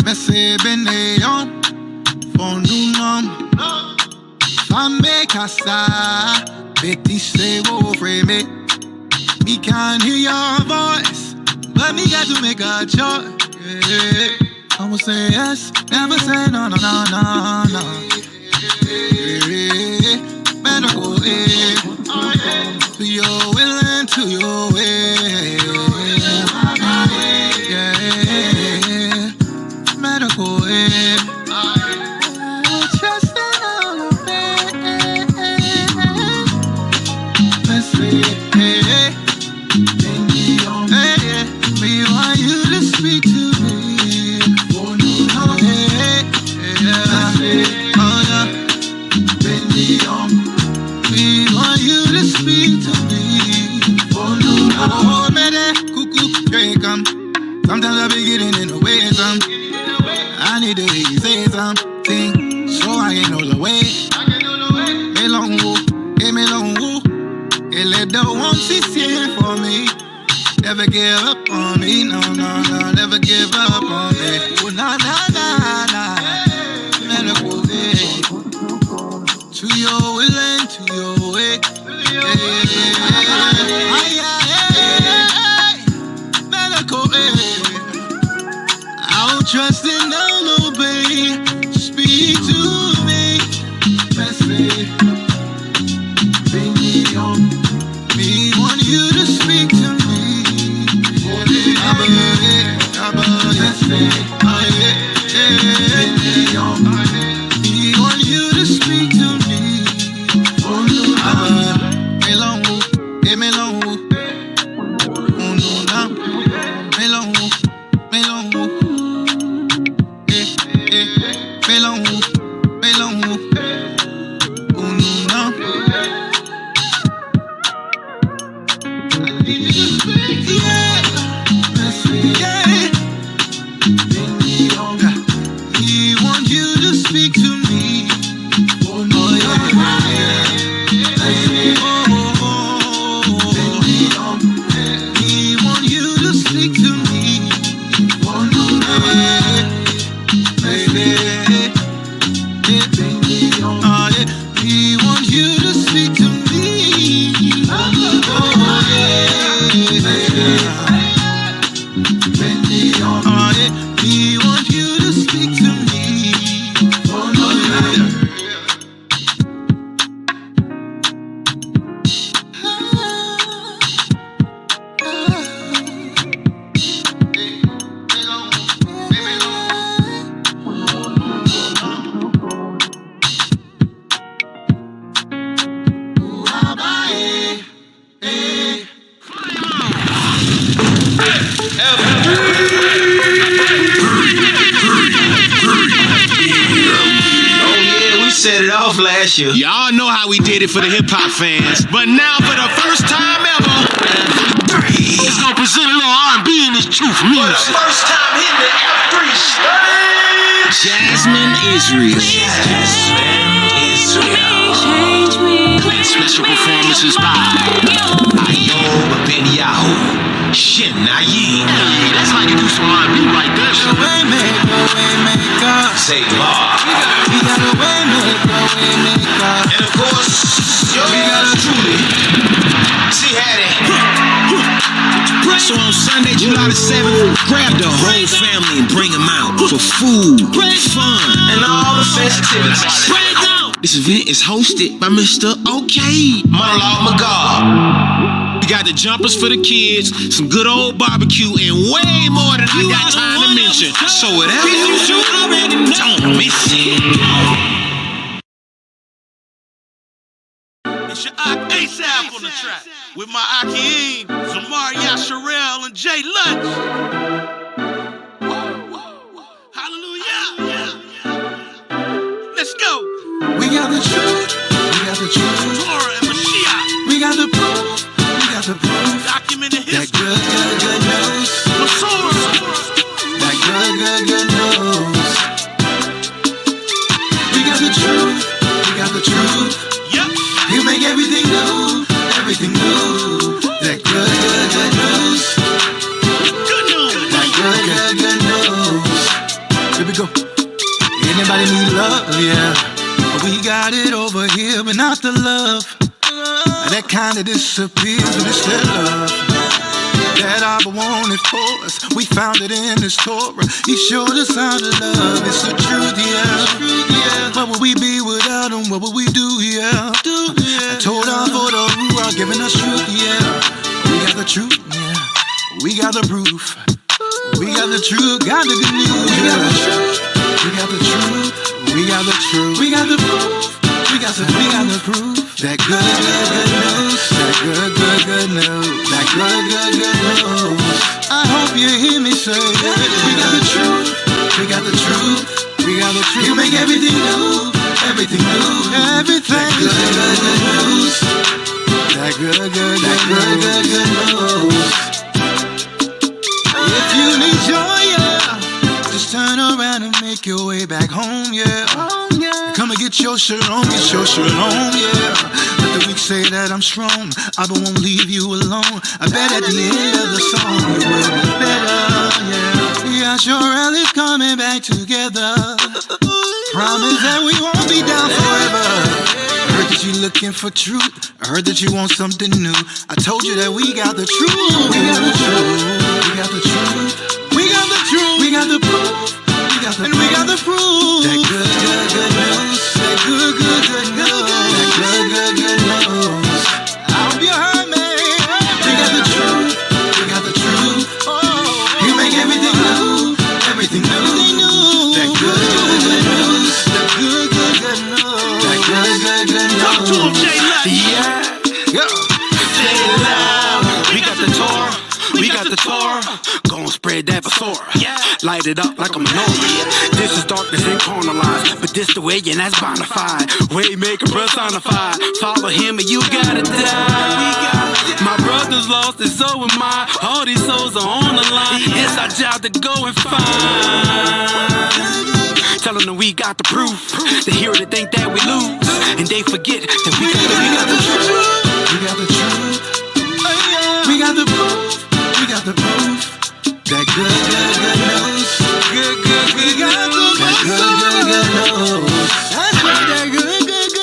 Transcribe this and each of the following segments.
Messi Benéon, fondou nom. Femme casa, Betty say wo frame. Me can't hear your voice, but me got to make a choice. Yeah. I will say yes, never say no, no, no, no, no. Yeah. Better go to your will and to your way. Yeah. Medical aid. Just another bit. Let's see. Hey, we want you to speak to me. Oh, yeah. We want you to speak to me. Oh, man, cuckoo, here you come. Sometimes I be getting in the way of something. I need to hear you say something, so I can know the way. Me long woo, me long woo. Let the one she's here for me. Never give up on me, no, no, no. Never give up on me. Oh, na, na, na, na. Medical aid. To your will and to your way. Medical aid. I'll trust in the obey. Speak to me. Messi. We want you to speak to me. We want you to speak to me. Me long woo. Oh no, no. Me long woo. Me long woo. Me long woo. Me long woo. Oh no, no. I need you to speak. Yeah. Yeah. We want you to speak to me. Oh yeah. We want you to speak to me. Oh yeah. We want you to speak to me. We want you to speak to me. Set it off last year. Y'all know how we did it for the hip-hop fans, but now for the first time ever, it's gonna present a little R&B in this truth music. For the first time hitting the F3 stage. Jasmine Israel. Special performances by Ayoba Ben Yahoo, Shin Nayi. That's how you do some R&B right there. Waymaker. Say Law. We got a waymaker. And of course, yours truly, she had it. So on Sunday, July the 7th, grab the whole family and bring them out for food, fun, and all the festivities. This event is hosted by Mr. OK. Monologue McGaw. got the jumpers for the kids, some good old barbecue, and way more than I got time to mention. So whatever you do, don't miss it. It's your ASAP on the track with my Akeem, Zamaria Sherelle, and Jay Lunch. Hallelujah. Let's go. We got the truth. We got the truth. Torah and Mashiach. We got the proof. We got the proof. Documented That history. good news. Masora. That good news. We got the truth. We got the truth. Yep. You make everything new. Everything new. That good news. Good news. That good news. Here we go. Anybody need love? Yeah. We got it over here, but not the love. That kind of disappears, but it's that love that I wanted for us. We found it in His Torah. He showed us how to love. It's the truth, yeah. What would we be without Him? What would we do, yeah? I told our for the Ruach, giving us truth, yeah. We got the truth, yeah. We got the proof. We got the truth, got the good news. We got the truth. We got the truth. We got the truth. We got the proof. We got the proof. That good news. That good news. That good news. I hope you hear me say that. We got the truth. We got the truth. We got the truth. You make everything new. Everything new. Everything. That good news. That good news. If you need joy, yeah, just turn around and make your way back home, yeah. Come and get your shalom, yeah. Let the weak say that I'm strong, I won't leave you alone. I bet at the end of the song you will be better, yeah. Yeah, sure is coming back together. Promise that we won't be down forever. I heard that you're looking for truth. I heard that you want something new. I told you that we got the truth. We got the truth. We got the truth. We got the truth. We got the proof. And we got the proof. That good news. That good news. That good news. I hope you heard me. We got the truth. We got the truth. You make everything new. Everything new. That good news. That good news. That good news. Talk to him, Jay Lunch. Yeah. Say it loud. We got the Torah. We got the Torah. Gon' spread that Basora. Light it up like a menorah. This is darkness incarnalized, but this the way and that's bonafide. Waymaker personified. Follow Him and you gotta die. My brother's lost and so am I. All these souls are on the line. It's our job to go and find. Telling them we got the proof. They hear it and think that we lose, and they forget that we got the truth. We got the truth. We got the proof. We got the proof. That good news. We got the good news. That's right, that good news.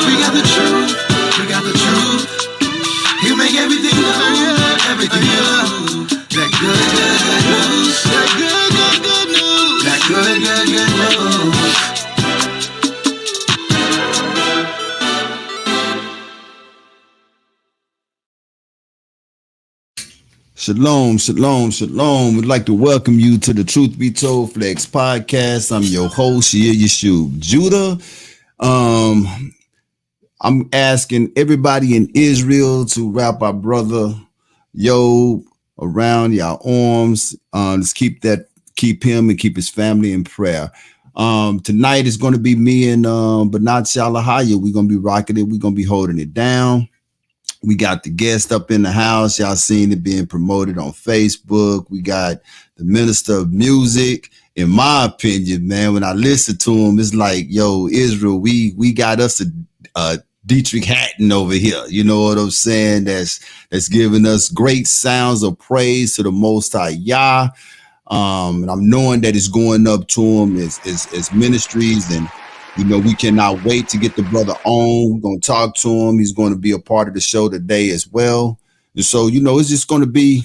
We got the truth. We got the truth. You make everything new. Everything new. That good news. That good news. That good news. Shalom, shalom, shalom. We'd like to welcome you to the Truth Be Told Flex podcast. I'm your host, Yeshub Judah. I'm asking everybody in Israel to wrap our brother Job around your arms. Let's keep him and keep his family in prayer. Tonight is going to be me and Bernard Shalahaya. We're going to be rocking it. We're going to be holding it down. We got the guest up in the house. Y'all seen it being promoted on Facebook. We got the minister of music. In my opinion, man, when I listen to him, it's like, yo, Israel, we got us a Dietrich Hatton over here. You know what I'm saying? That's giving us great sounds of praise to the Most High Yah. And I'm knowing that it's going up to him as ministries, and you know, we cannot wait to get the brother on. We're going to talk to him. He's going to be a part of the show today as well. And so, you know, it's going to be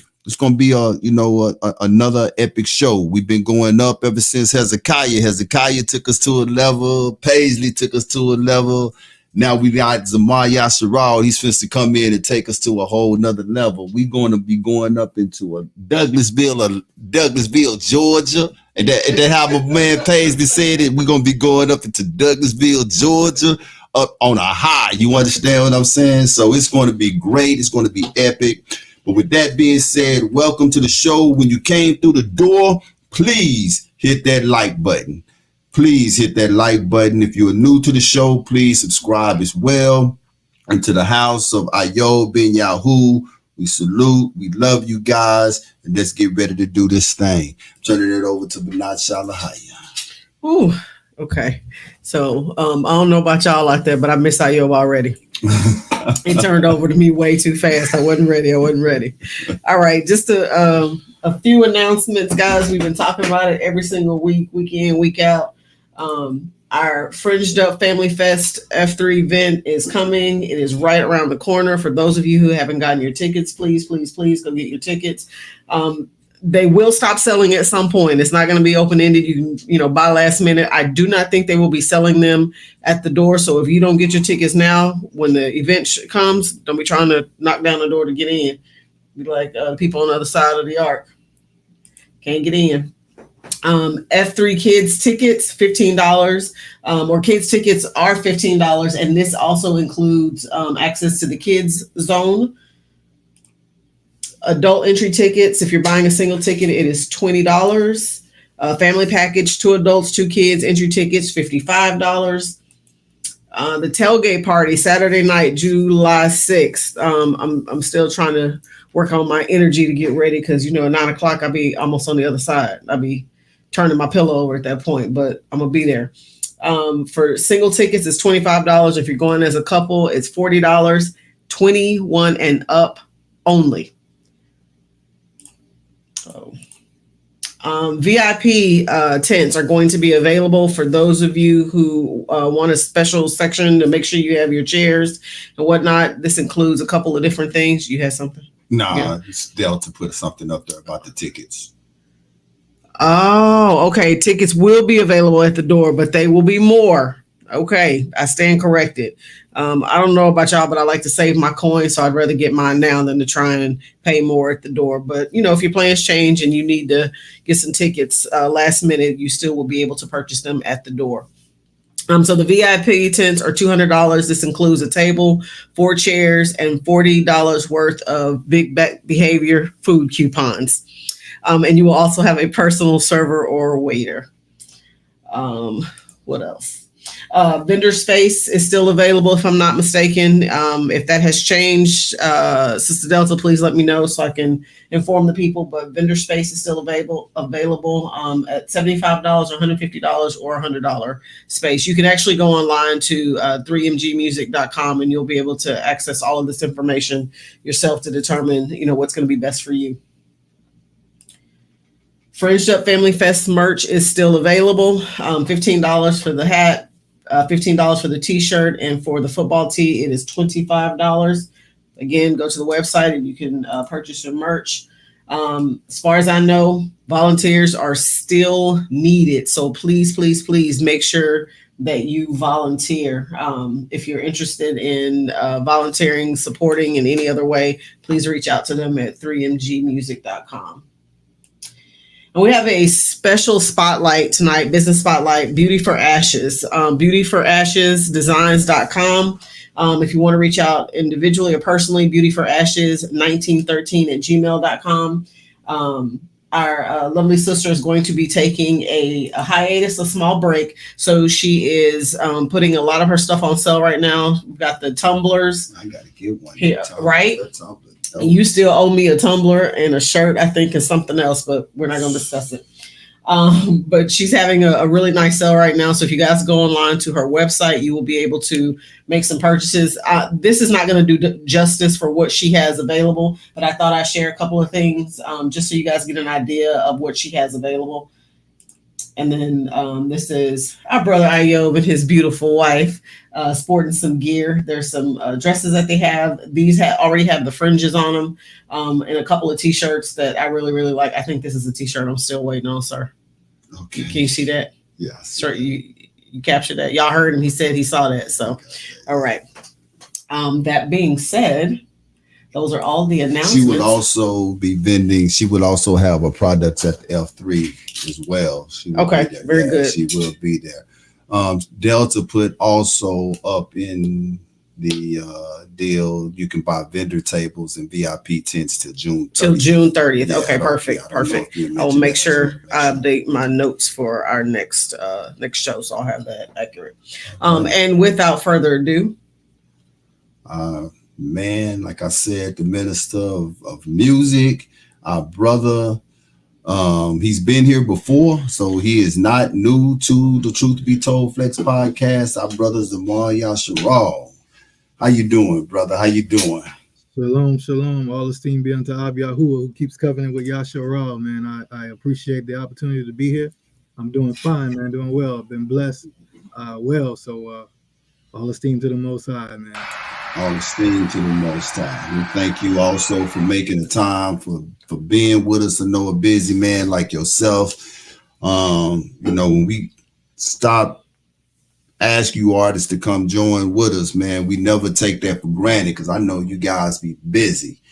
another epic show. We've been going up ever since Hezekiah. Hezekiah took us to a level. Paisley took us to a level. Now we got Zamar Yasharal. He's supposed to come in and take us to a whole nother level. We're going to be going up into a Douglasville, Georgia. And that how my man Paisley said it. We're going to be going up into Douglasville, Georgia, up on a high. You understand what I'm saying? So it's going to be great. It's going to be epic. But with that being said, welcome to the show. When you came through the door, please hit that like button. Please hit that like button. If you're new to the show, please subscribe as well. And to the house of Ayo Ben Yahoo, we salute. We love you guys. And let's get ready to do this thing. Turning it over to Benat Shalahaya. Ooh, okay. So I don't know about y'all like that, but I miss Ayo already. It turned over to me way too fast. I wasn't ready. All right. Just a few announcements, guys. We've been talking about it every single week in, week out. Our Fringed Up Family Fest F3 event is coming. It is right around the corner. For those of you who haven't gotten your tickets, please go get your tickets. They will stop selling at some point. It's not going to be open-ended. You can, buy last minute. I do not think they will be selling them at the door. So if you don't get your tickets now, when the event comes, don't be trying to knock down the door to get in. Be like people on the other side of the arc. Can't get in. F3 kids tickets, $15, or kids tickets are $15. And this also includes access to the kids zone. Adult entry tickets, if you're buying a single ticket, it is $20. Family package, 2 adults, 2 kids, entry tickets, $55. The tailgate party, Saturday night, July 6th. I'm still trying to work on my energy to get ready because, at 9:00, I'll be almost on the other side. I'll be turning my pillow over at that point, but I'm going to be there. For single tickets, it's $25. If you're going as a couple, it's $40, 21 and up only. VIP tents are going to be available for those of you who want a special section to make sure you have your chairs and whatnot. This includes a couple of different things. You had something? Nah, it's Delta put something up there about the tickets. Oh, okay. Tickets will be available at the door, but they will be more. Okay, I stand corrected. I don't know about y'all, but I like to save my coins, so I'd rather get mine now than to try and pay more at the door. But, if your plans change and you need to get some tickets last minute, you still will be able to purchase them at the door. So the VIP tents are $200. This includes a table, 4 chairs, and $40 worth of Big Back Behavior food coupons. And you will also have a personal server or waiter. What else? Vendor space is still available, if I'm not mistaken. If that has changed, Sister Delta, please let me know so I can inform the people. But vendor space is still available at $75 or $150 or $100 space. You can actually go online to 3mgmusic.com and you'll be able to access all of this information yourself to determine, what's going to be best for you. Fringed Up Family Fest merch is still available. $15 for the hat. $15 for the t-shirt, and for the football tee, it is $25. Again, go to the website and you can purchase your merch. As far as I know, volunteers are still needed. So please make sure that you volunteer. If you're interested in volunteering, supporting in any other way, please reach out to them at 3mgmusic.com. And we have a special spotlight tonight, business spotlight, Beauty for Ashes, beautyforashesdesigns.com. If you want to reach out individually or personally, beautyforashes1913@gmail.com. Our lovely sister is going to be taking a hiatus, a small break. So she is putting a lot of her stuff on sale right now. We've got the tumblers. I got to get one. Yeah, right? And you still owe me a tumbler and a shirt, I think, and something else, but we're not going to discuss it. But she's having a really nice sale right now. So if you guys go online to her website, you will be able to make some purchases. This is not going to do justice for what she has available, but I thought I'd share a couple of things just so you guys get an idea of what she has available. And then this is our brother Ayob and his beautiful wife sporting some gear. There's some dresses that they have. These already have the fringes on them, and a couple of t-shirts that I really, really like. I think this is a t-shirt I'm still waiting on, sir. Okay. Can you see that? Yes. Sir, you You captured that? Y'all heard him. He said he saw that. So, all right. That being said, those are all the announcements. She would also be vending. She would also have a product at the F3 as well. Okay, very good. She will be there. Delta put also up in the deal. You can buy vendor tables and VIP tents till June 30th. Till June 30th. Yeah, okay, perfect. I will make sure I update my notes for our next show, so I'll have that accurate. And without further ado, man, like I said, the minister of music, our brother. He's been here before, so he is not new to the Truth Be Told Flex podcast. Our brother Zamar Yasharal. How you doing, brother? How you doing? Shalom, shalom. All esteem be unto Ab Yahuwah, who keeps covenant with Yasharal, man. I appreciate the opportunity to be here. I'm doing fine, man. Doing well. Been blessed well. So all esteem to the Most High, man. All esteem to the Most High. We thank you also for making the time for being with us. I know a busy man like yourself. When we stop ask you artists to come join with us, man, we never take that for granted because I know you guys be busy.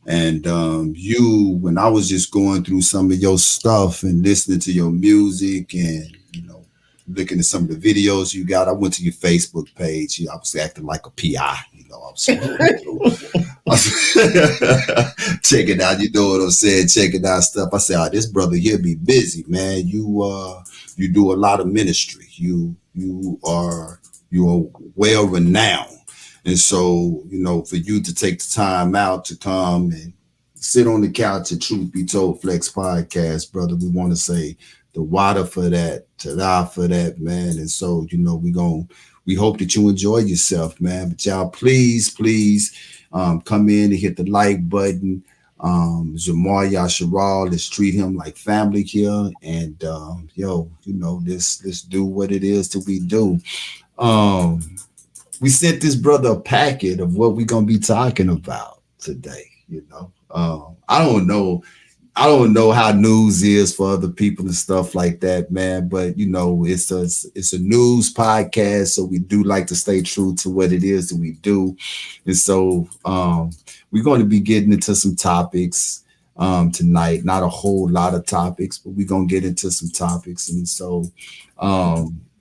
And when I was just going through some of your stuff and listening to your music and, looking at some of the videos you got, I went to your Facebook page. I was acting like a PI, I was checking out, you know what I'm saying, checking out stuff. I said, this brother here be busy, man. You do a lot of ministry. You are well renowned. And so, for you to take the time out to come and sit on the couch at Truth Be Told Flex podcast, brother, we want to say the water for that, ta-da for that, man. And so, we hope that you enjoy yourself, man. But y'all, please, come in and hit the like button. Zamar Yasharal, let's treat him like family here. And let's do what it is that we do. We sent this brother a packet of what we're gonna be talking about today. I don't know how news is for other people and stuff like that, man. But it's a news podcast, so we do like to stay true to what it is that we do. And so we're going to be getting into some topics tonight. Not a whole lot of topics, but we're gonna get into some topics. And so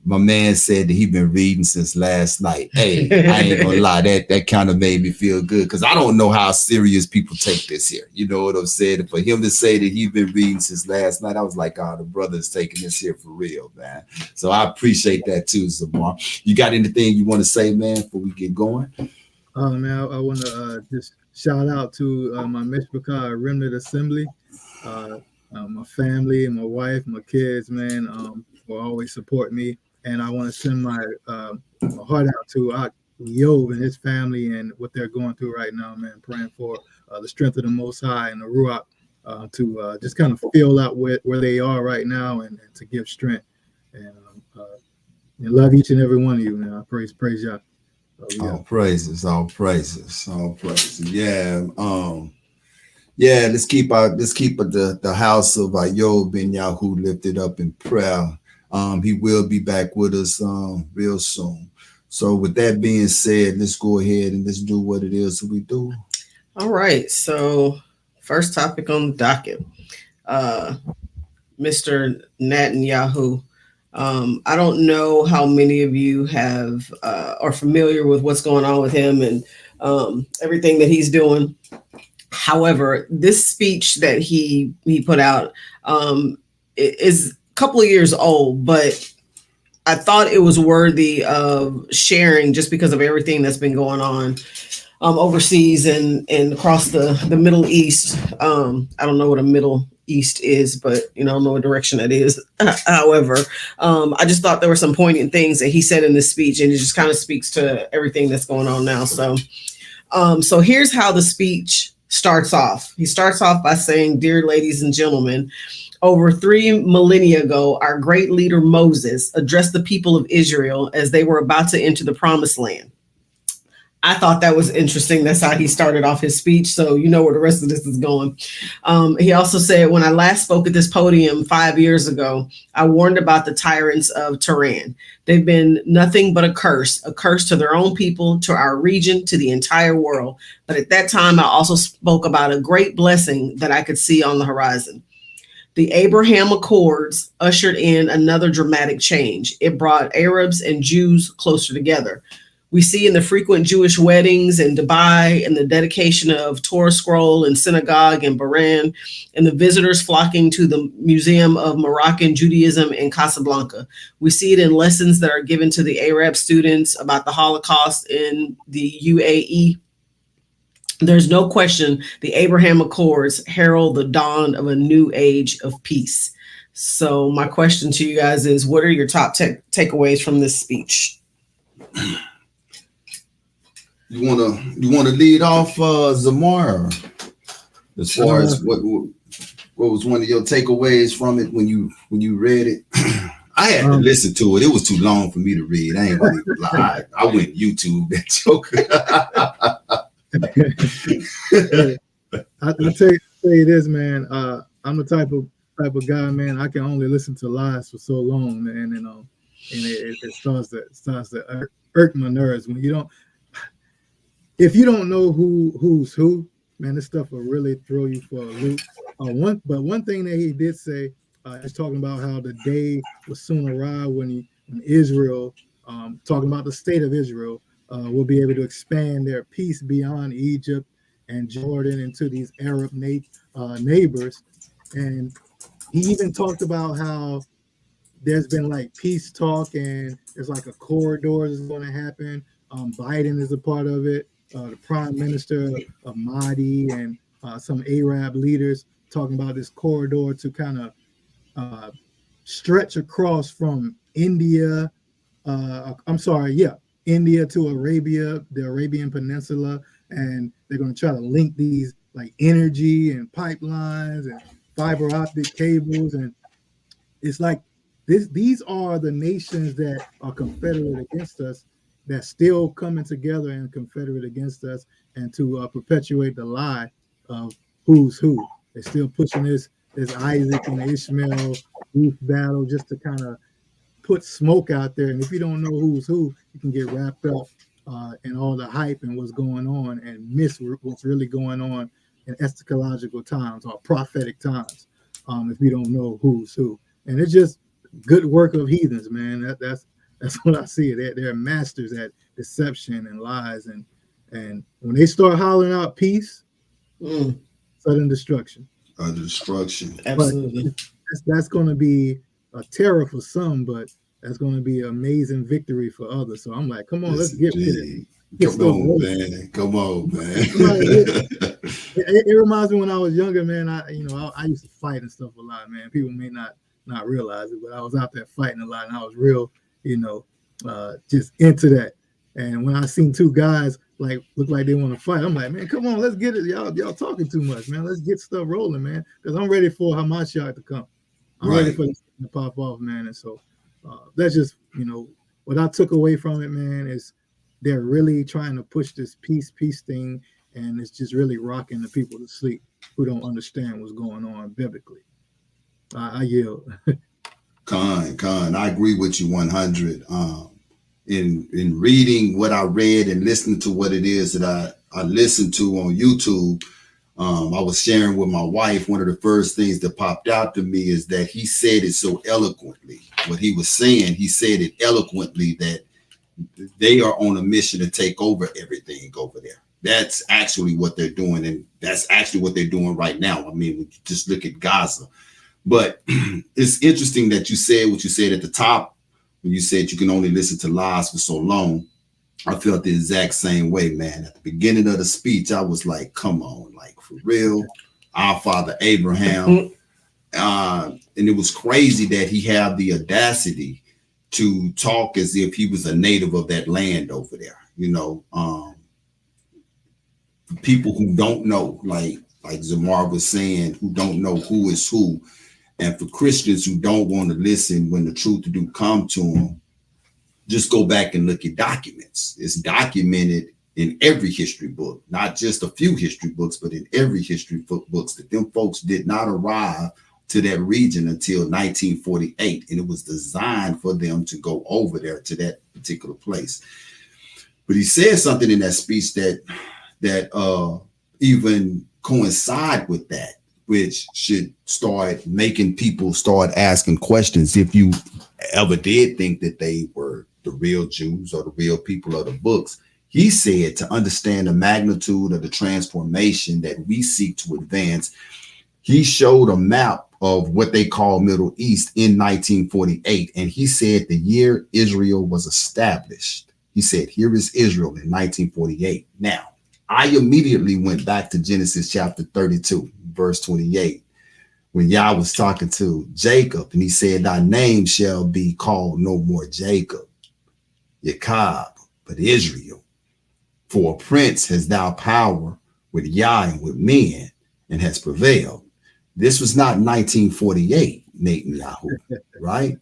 my man said that he'd been reading since last night. Hey, I ain't gonna lie, that kind of made me feel good because I don't know how serious people take this here. You know what I'm saying? For him to say that he'd been reading since last night, I was like, the brother's taking this here for real, man. So I appreciate that too, Zamar. You got anything you want to say, man, before we get going? Man, I want to just shout out to my Mishpachah Remnant Assembly, my family, and my wife, my kids, man, for always supporting me. And I want to send my heart out to Yov and his family and what they're going through right now, man. Praying for the strength of the Most High and the Ruach to just kind of feel out where they are right now and to give strength. And love each and every one of you, man. I praise y'all. All praises. Yeah. Let's keep the house of Yov Ben Yahu lifted up in prayer. He will be back with us real soon. So with that being said, let's go ahead and let's do what it is that we do. All right. So first topic on the docket, Mr. Netanyahu. I don't know how many of you are familiar with what's going on with him and everything that he's doing. However, this speech that he put out is couple of years old, but I thought it was worthy of sharing just because of everything that's been going on overseas and across the Middle East. I don't know what a Middle East is, but I don't know what direction that is. However, I just thought there were some poignant things that he said in this speech, and it just kind of speaks to everything that's going on now. So here's how the speech starts off. He starts off by saying, "Dear ladies and gentlemen, over 3 millennia ago, our great leader Moses addressed the people of Israel as they were about to enter the promised land. I thought that was interesting. That's how he started off his speech. So you know where the rest of this is going. He also said, when I last spoke at this podium 5 years ago, I warned about the tyrants of Tehran. They've been nothing but a curse to their own people, to our region, to the entire world. But at that time, I also spoke about a great blessing that I could see on the horizon. The Abraham Accords ushered in another dramatic change. It brought Arabs and Jews closer together. We see in the frequent Jewish weddings in Dubai and the dedication of Torah scroll and synagogue in Bahrain and the visitors flocking to the Museum of Moroccan Judaism in Casablanca. We see it in lessons that are given to the Arab students about the Holocaust in the UAE. There's no question the Abraham Accords herald the dawn of a new age of peace. So my question to you guys is, what are your top takeaways from this speech? You wanna lead off, Zamar, as far as what was one of your takeaways from it when you read it? I had to listen to it. It was too long for me to read. I ain't gonna even lie. I went YouTube that joke. I'll tell you this, man. I'm the type of guy, man. I can only listen to lies for so long, man, and it starts to irk my nerves when you don't. If you don't know who's who, man, this stuff will really throw you for a loop. One thing that he did say is talking about how the day will soon arrive when Israel, talking about the state of Israel, will be able to expand their peace beyond Egypt and Jordan into these Arab neighbors. And he even talked about how there's been like peace talk and there's like a corridor that's going to happen. Biden is a part of it. The prime minister of Mahdi and some Arab leaders talking about this corridor to kind of stretch across from India. India to Arabia, the Arabian Peninsula, and they're going to try to link these like energy and pipelines and fiber optic cables, and it's like these are the nations that are confederate against us, that's still coming together and confederate against us, and to perpetuate the lie of who's who. They're still pushing this Isaac and Ishmael youth battle just to kind of put smoke out there. And if you don't know who's who, you can get wrapped up in all the hype and what's going on and miss what's really going on in eschatological times or prophetic times if you don't know who's who. And it's just good work of heathens, man. That's what I see. They're masters at deception and lies. And when they start hollering out peace, sudden destruction. Destruction. Absolutely. That's going to be a terror for some, but that's going to be an amazing victory for others. So I'm like, come on, let's get it. Come on, man. It reminds me when I was younger, man. I used to fight and stuff a lot, man. People may not realize it, but I was out there fighting a lot, and I was real, just into that. And when I seen two guys like look like they want to fight, I'm like, man, come on, let's get it. Y'all talking too much, man. Let's get stuff rolling, man. Because I'm ready for Hamashiach to come. I'm ready for this to pop off, man. And so that's just, what I took away from it, man, is they're really trying to push this peace thing, and it's just really rocking the people to sleep who don't understand what's going on biblically. I yield. Con, I agree with you 100. In reading what I read and listening to what it is that I listened to on YouTube, I was sharing with my wife, one of the first things that popped out to me is that he said it so eloquently. What he was saying, he said it eloquently, that they are on a mission to take over everything over there. That's actually what they're doing, and that's actually what they're doing right now. I mean, just look at Gaza. But it's interesting that you said what you said at the top, when you said you can only listen to lies for so long. I felt the exact same way, man. At the beginning of the speech, I was like, come on, like for real, our father Abraham. And it was crazy that he had the audacity to talk as if he was a native of that land over there. People who don't know, like Zamar was saying, who don't know who is who. And for Christians who don't want to listen when the truth do come to them, just go back and look at documents. It's documented in every history book, not just a few history books, but in every history books, that them folks did not arrive to that region until 1948. And it was designed for them to go over there to that particular place. But he said something in that speech that even coincide with that, which should start making people start asking questions. If you ever did think that they were the real Jews or the real people of the books, he said to understand the magnitude of the transformation that we seek to advance, he showed a map of what they call Middle East in 1948. And he said the year Israel was established, he said, here is Israel in 1948. Now, I immediately went back to Genesis chapter 32, verse 28, when Yah was talking to Jacob, and he said, thy name shall be called no more Jacob, Jacob, but Israel. For a prince has thou power with Yah and with men, and has prevailed. This was not 1948, Netanyahu, right?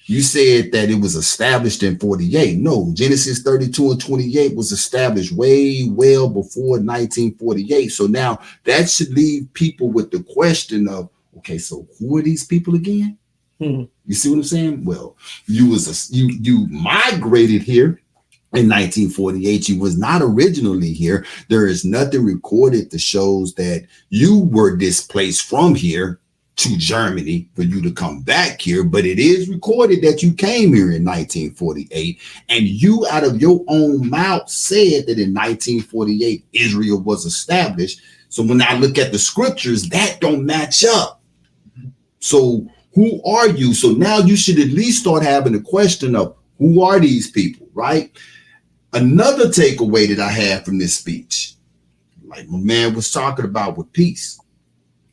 You said that it was established in 48. No, Genesis 32 and 28 was established way well before 1948. So now that should leave people with the question of, okay, so who are these people again? You see what I'm saying? Well, you migrated here in 1948. You was not originally here. There is nothing recorded that shows that you were displaced from here to Germany for you to come back here, but it is recorded that you came here in 1948, and you out of your own mouth said that in 1948 Israel was established. So when I look at the scriptures, that don't match up. So who are you? So now you should at least start having a question of who are these people, right? Another takeaway that I had from this speech, like my man was talking about with peace,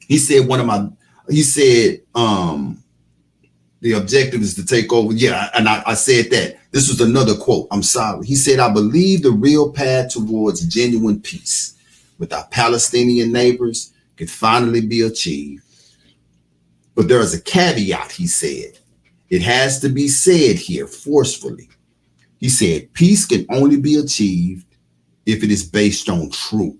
he said the objective is to take over. Yeah, and I said that. This was another quote. I'm sorry. He said, I believe the real path towards genuine peace with our Palestinian neighbors could finally be achieved. But there is a caveat, he said. It has to be said here forcefully. He said, peace can only be achieved if it is based on truth.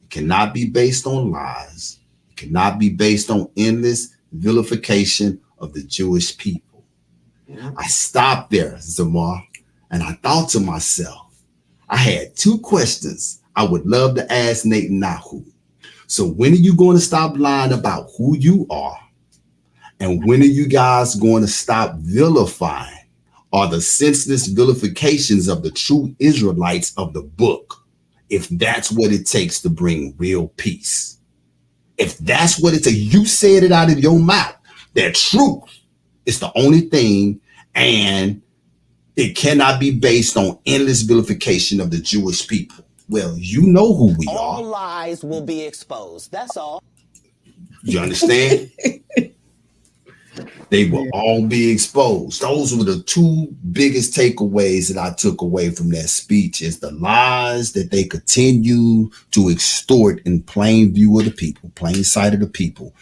It cannot be based on lies. Cannot be based on endless vilification of the Jewish people. I stopped there, Zamar, and I thought to myself, I had two questions I would love to ask Netanyahu. So when are you going to stop lying about who you are? And when are you guys going to stop vilifying or the senseless vilifications of the true Israelites of the book, if that's what it takes to bring real peace? If that's what it takes, you said it out of your mouth, that truth is the only thing, and it cannot be based on endless vilification of the Jewish people. Well, you know who we are. All lies will be exposed. That's all. You understand? They will all be exposed. Those were the two biggest takeaways that I took away from that speech, is the lies that they continue to extort in plain view of the people, plain sight of the people,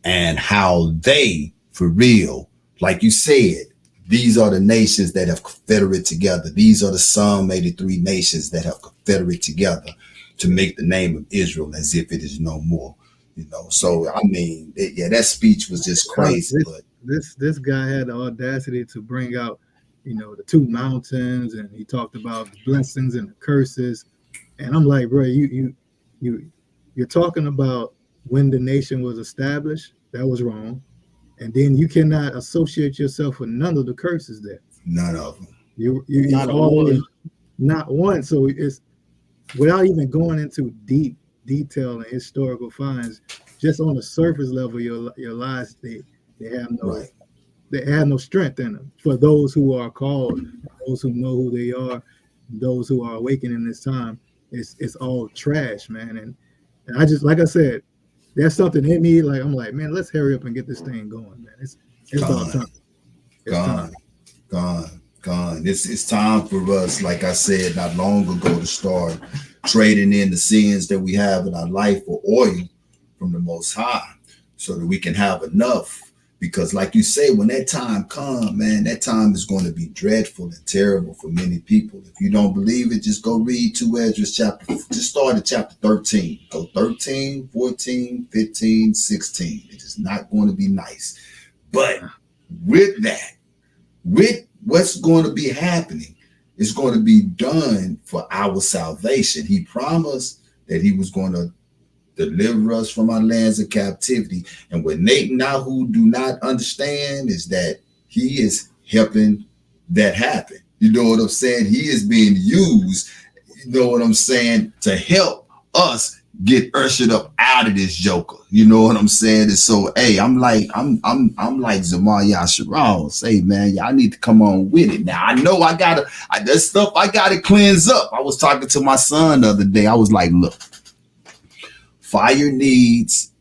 and how they, for real, like you said, these are the nations that have confederate together. These are the some 83 nations that have confederate together to make the name of Israel as if it is no more. You know, so I mean, that speech was just crazy. But this guy had the audacity to bring out, the two mountains, and he talked about the blessings and the curses. And I'm like, bro, you're talking about when the nation was established. That was wrong. And then you cannot associate yourself with none of the curses there. None of them. You not one. So it's without even going into deep detail and historical finds, just on the surface level, your lies, they have no right. They have no strength in them. For those who are called, those who know who they are, those who are awakening this time, it's all trash, man. And I just, like I said, there's something in me, like I'm like, man, let's hurry up and get this thing going, man. It's about time. Gone. It's time for us, like I said not long ago, to start trading in the sins that we have in our life for oil from the Most High, so that we can have enough. Because like you say, when that time comes, man, that time is going to be dreadful and terrible for many people. If you don't believe it, just go read 2 Ezra chapter, just start at chapter 13. Go 13, 14, 15, 16. It is not going to be nice. But with that, with what's going to be happening, it's going to be done for our salvation. He promised that he was going to deliver us from our lands of captivity. And what Nate and Nahu do not understand is that he is helping that happen. You know what I'm saying? He is being used, you know what I'm saying, to help us get ushered up out of this joker. You know what I'm saying? And so, hey, I'm like Zamar Yasharal. Say, man, y'all need to come on with it. Now, I know there's stuff I gotta cleanse up. I was talking to my son the other day. I was like, look, fire needs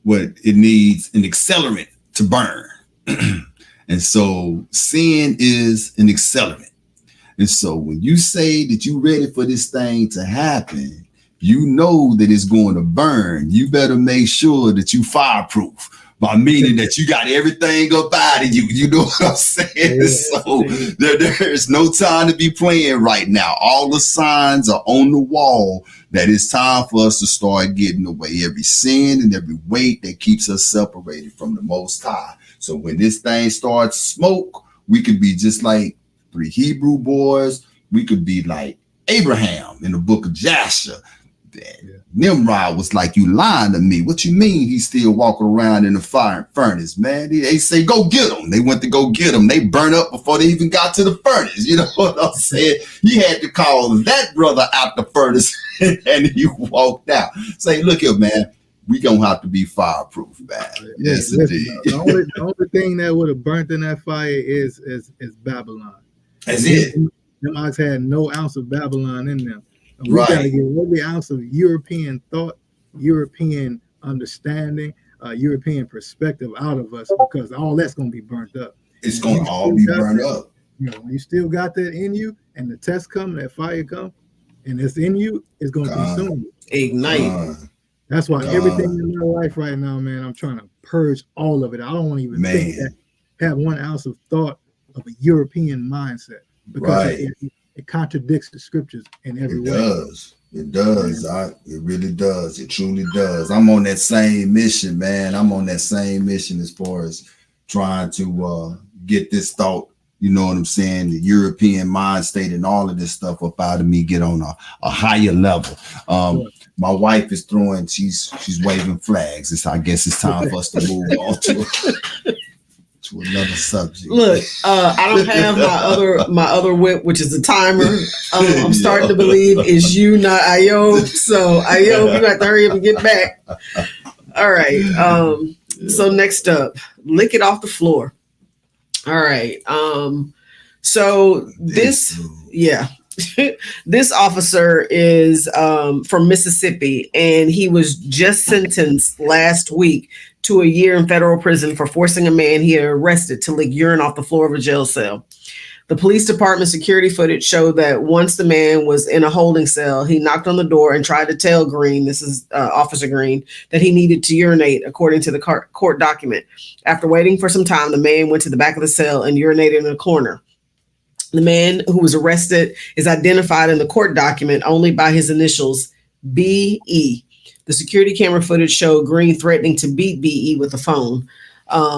what it needs, an accelerant to burn. And so sin is an accelerant. And so when you say that you're ready for this thing to happen, you know that it's going to burn. You better make sure that you fireproof, by meaning that you got everything up out of you. You know what I'm saying? Yeah, so there's no time to be playing right now. All the signs are on the wall that it's time for us to start getting away every sin and every weight that keeps us separated from the Most High. So when this thing starts smoke, we could be just like 3 Hebrew boys. We could be like Abraham in the book of Jasher. Yeah. Nimrod was like, you lying to me. What you mean he's still walking around in the fire furnace, man? They say, go get him. They went to go get him. They burned up before they even got to the furnace. You know what I'm saying? He had to call that brother out the furnace and he walked out. Say, look here, man, we going to have to be fireproof, man. Yes, indeed. The only thing that would have burnt in that fire is Babylon. That's it. Them ox had no ounce of Babylon in them. We right. got to get every ounce of European thought, European understanding, European perspective out of us, because all that's going to be burnt up. It's going to all be burned up. You know, you still got that in you, and the test come, that fire come, and it's in you, it's going to consume you. Ignite. That's why everything in my life right now, man, I'm trying to purge all of it. I don't want to even think that, have 1 ounce of thought of a European mindset, because it contradicts the scriptures in every way. It does. It really does. It truly does. I'm on that same mission, man. I'm on that same mission as far as trying to get this thought, you know what I'm saying, the European mind state and all of this stuff up out of me, get on a higher level. My wife is she's waving flags. I guess it's time for us to move on to another subject. Look, I don't have my other whip, which is the timer. I'm starting to believe it's you, not Ayob. So Ayob, you got to hurry up and get back. All right. So next up, lick it off the floor. All right. So this officer is from Mississippi, and he was just sentenced last week to a year in federal prison for forcing a man he had arrested to lick urine off the floor of a jail cell. The police department security footage showed that once the man was in a holding cell, he knocked on the door and tried to tell Green, this is Officer Green, that he needed to urinate, according to the court document. After waiting for some time, the man went to the back of the cell and urinated in a corner. The man who was arrested is identified in the court document only by his initials, B.E. The security camera footage showed Green threatening to beat B.E. with a phone.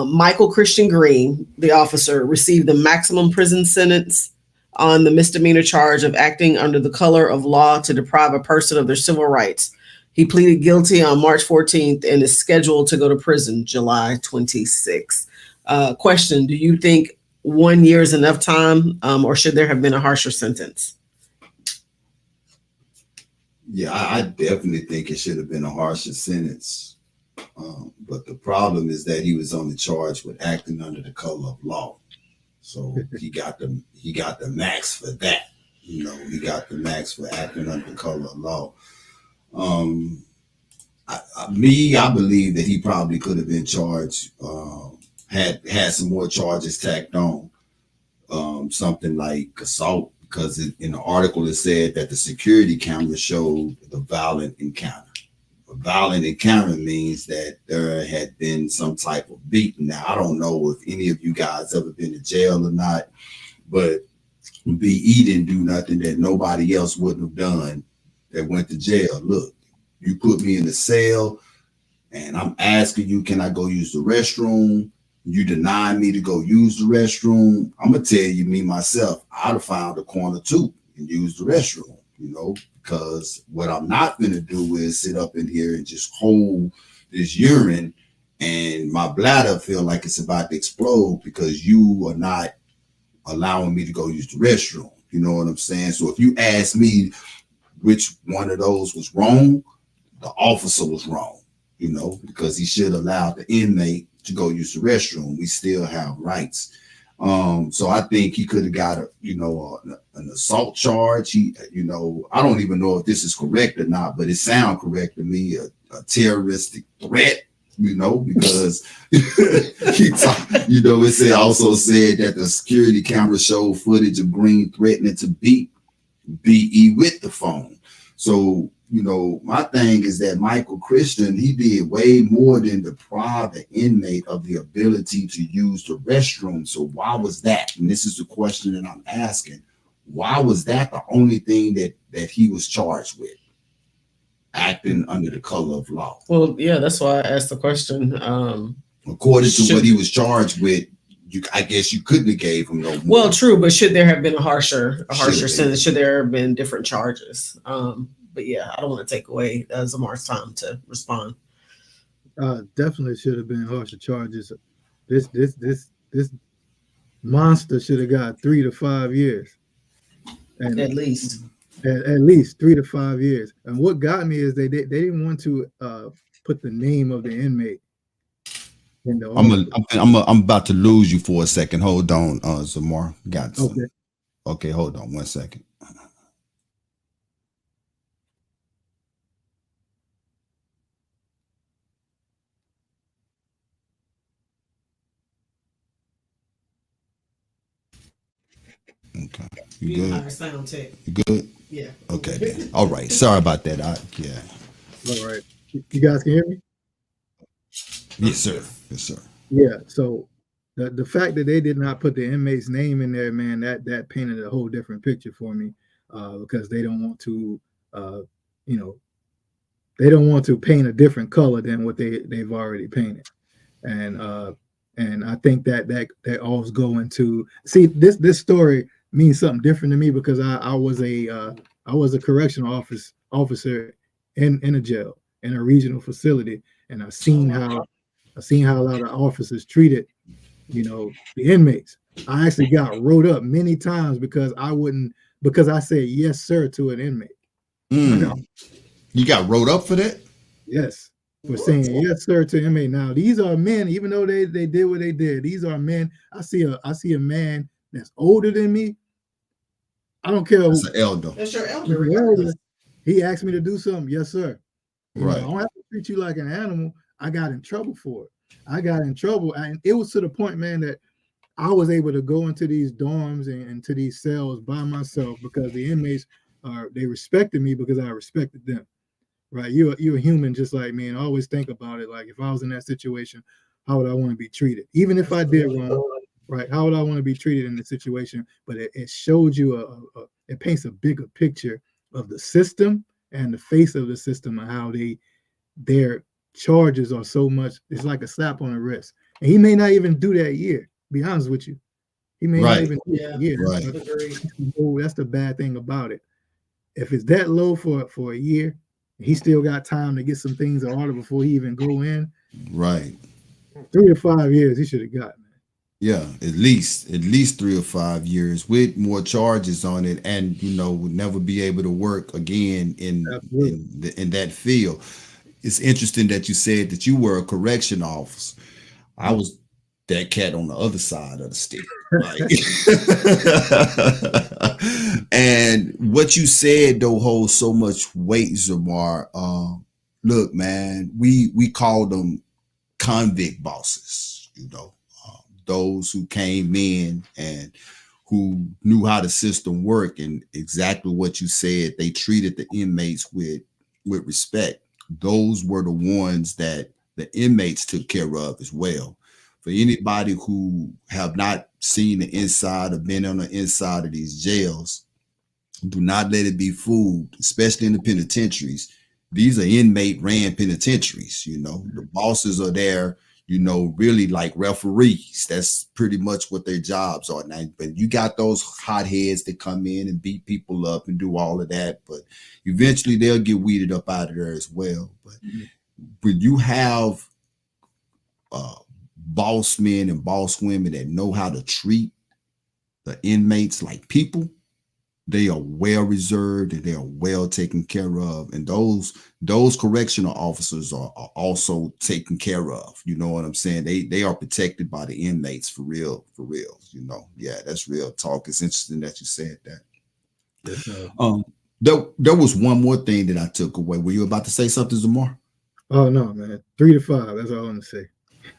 Michael Christian Green, the officer, received the maximum prison sentence on the misdemeanor charge of acting under the color of law to deprive a person of their civil rights. He pleaded guilty on March 14th and is scheduled to go to prison July 26th. Question, do you think 1 year is enough time, or should there have been a harsher sentence? Yeah, I definitely think it should have been a harsher sentence. But the problem is that he was only charged with acting under the color of law. So he got the max for that. You know, he got the max for acting under the color of law. I believe that he probably could have been charged, had some more charges tacked on, something like assault, because in the article it said that the security camera showed the violent encounter. A violent encounter means that there had been some type of beating. Now, I don't know if any of you guys ever been to jail or not, but BE didn't do nothing that nobody else wouldn't have done that went to jail. Look, you put me in the cell and I'm asking you, can I go use the restroom? You deny me to go use the restroom. I'm going to tell you, me, myself, I'd have found a corner too and use the restroom, because what I'm not going to do is sit up in here and just hold this urine and my bladder feel like it's about to explode because you are not allowing me to go use the restroom. You know what I'm saying? So if you ask me which one of those was wrong, the officer was wrong, because he should allow the inmate to go use the restroom. We still have rights. So I think he could have got an assault charge. I don't even know if this is correct or not, but it sounds correct to me. A terroristic threat, because it also said that the security camera showed footage of Green threatening to beat BE with the phone. So, my thing is that Michael Christian, he did way more than deprive the inmate of the ability to use the restroom. So why was that? And this is the question that I'm asking. Why was that the only thing that he was charged with? Acting under the color of law. Well, yeah, that's why I asked the question. According to what he was charged with, I guess you couldn't have gave him no more. Well, true, but should there have been a harsher sentence? Should there have been different charges? But yeah, I don't want to take away Zamar's time to respond. Definitely should have been harsher charges. This monster should have got 3 to 5 years, and at least 3 to 5 years. And what got me is they didn't want to put the name of the inmate in the. I'm about to lose you for a second. Hold on, Zamar. Got some. Okay, hold on 1 second. Okay. You good? Sound check. You good? Yeah. Okay. Then. All right. Sorry about that. Yeah. All right. You guys can hear me? Yes, sir. Yes, sir. Yeah. So the fact that they did not put the inmate's name in there, man, that painted a whole different picture for me, because they don't want to, they don't want to paint a different color than what they've already painted, and I think that all's going to see this story means something different to me because I was a correctional officer in a jail in a regional facility, and I've seen how a lot of officers treated the inmates. I actually got wrote up many times because I said yes sir to an inmate. You got wrote up for that? Yes, for saying yes sir to inmate. Now these are men, even though they did what they did. These are men. I see a man that's older than me. I don't care. That's an elder. That's your elder. He asked me to do something. Yes, sir. Right. I don't have to treat you like an animal. I got in trouble for it. I got in trouble, and it was to the point, man, that I was able to go into these dorms and into these cells by myself because the inmates they respected me because I respected them. Right? You're a human just like me, and I always think about it. Like if I was in that situation, how would I want to be treated? Even if I did wrong, right? How would I want to be treated in the situation? But it showed you it paints a bigger picture of the system and the face of the system and how their charges are so much. It's like a slap on the wrist. And he may not even do that year. Be honest with you, he may not even do that year. Right. That's the bad thing about it. If it's that low for a year, he still got time to get some things in order before he even go in. Right. 3 to 5 years he should have got. Yeah, at least 3 or 5 years with more charges on it, and would never be able to work again in that field. It's interesting that you said that you were a correction officer. I was that cat on the other side of the stick. Right? And what you said though holds so much weight, Zamar. Look, man, we call them convict bosses, those who came in and who knew how the system worked, and exactly what you said, they treated the inmates with respect. those were the ones that the inmates took care of as well. For anybody who have not seen the inside or been on the inside of these jails, do not let it be fooled, especially in the penitentiaries. These are inmate ran penitentiaries. The bosses are there, really like referees. That's pretty much what their jobs are now. But you got those hotheads that come in and beat people up and do all of that. But eventually they'll get weeded up out of there as well. But when you have boss men and boss women that know how to treat the inmates like people, they are well reserved and they are well taken care of. And those correctional officers are also taken care of. You know what I'm saying? They are protected by the inmates for real. Yeah, that's real talk. It's interesting that you said that. There was one more thing that I took away. Were you about to say something, Zamar? Oh no, man. 3 to 5. That's all I'm gonna say.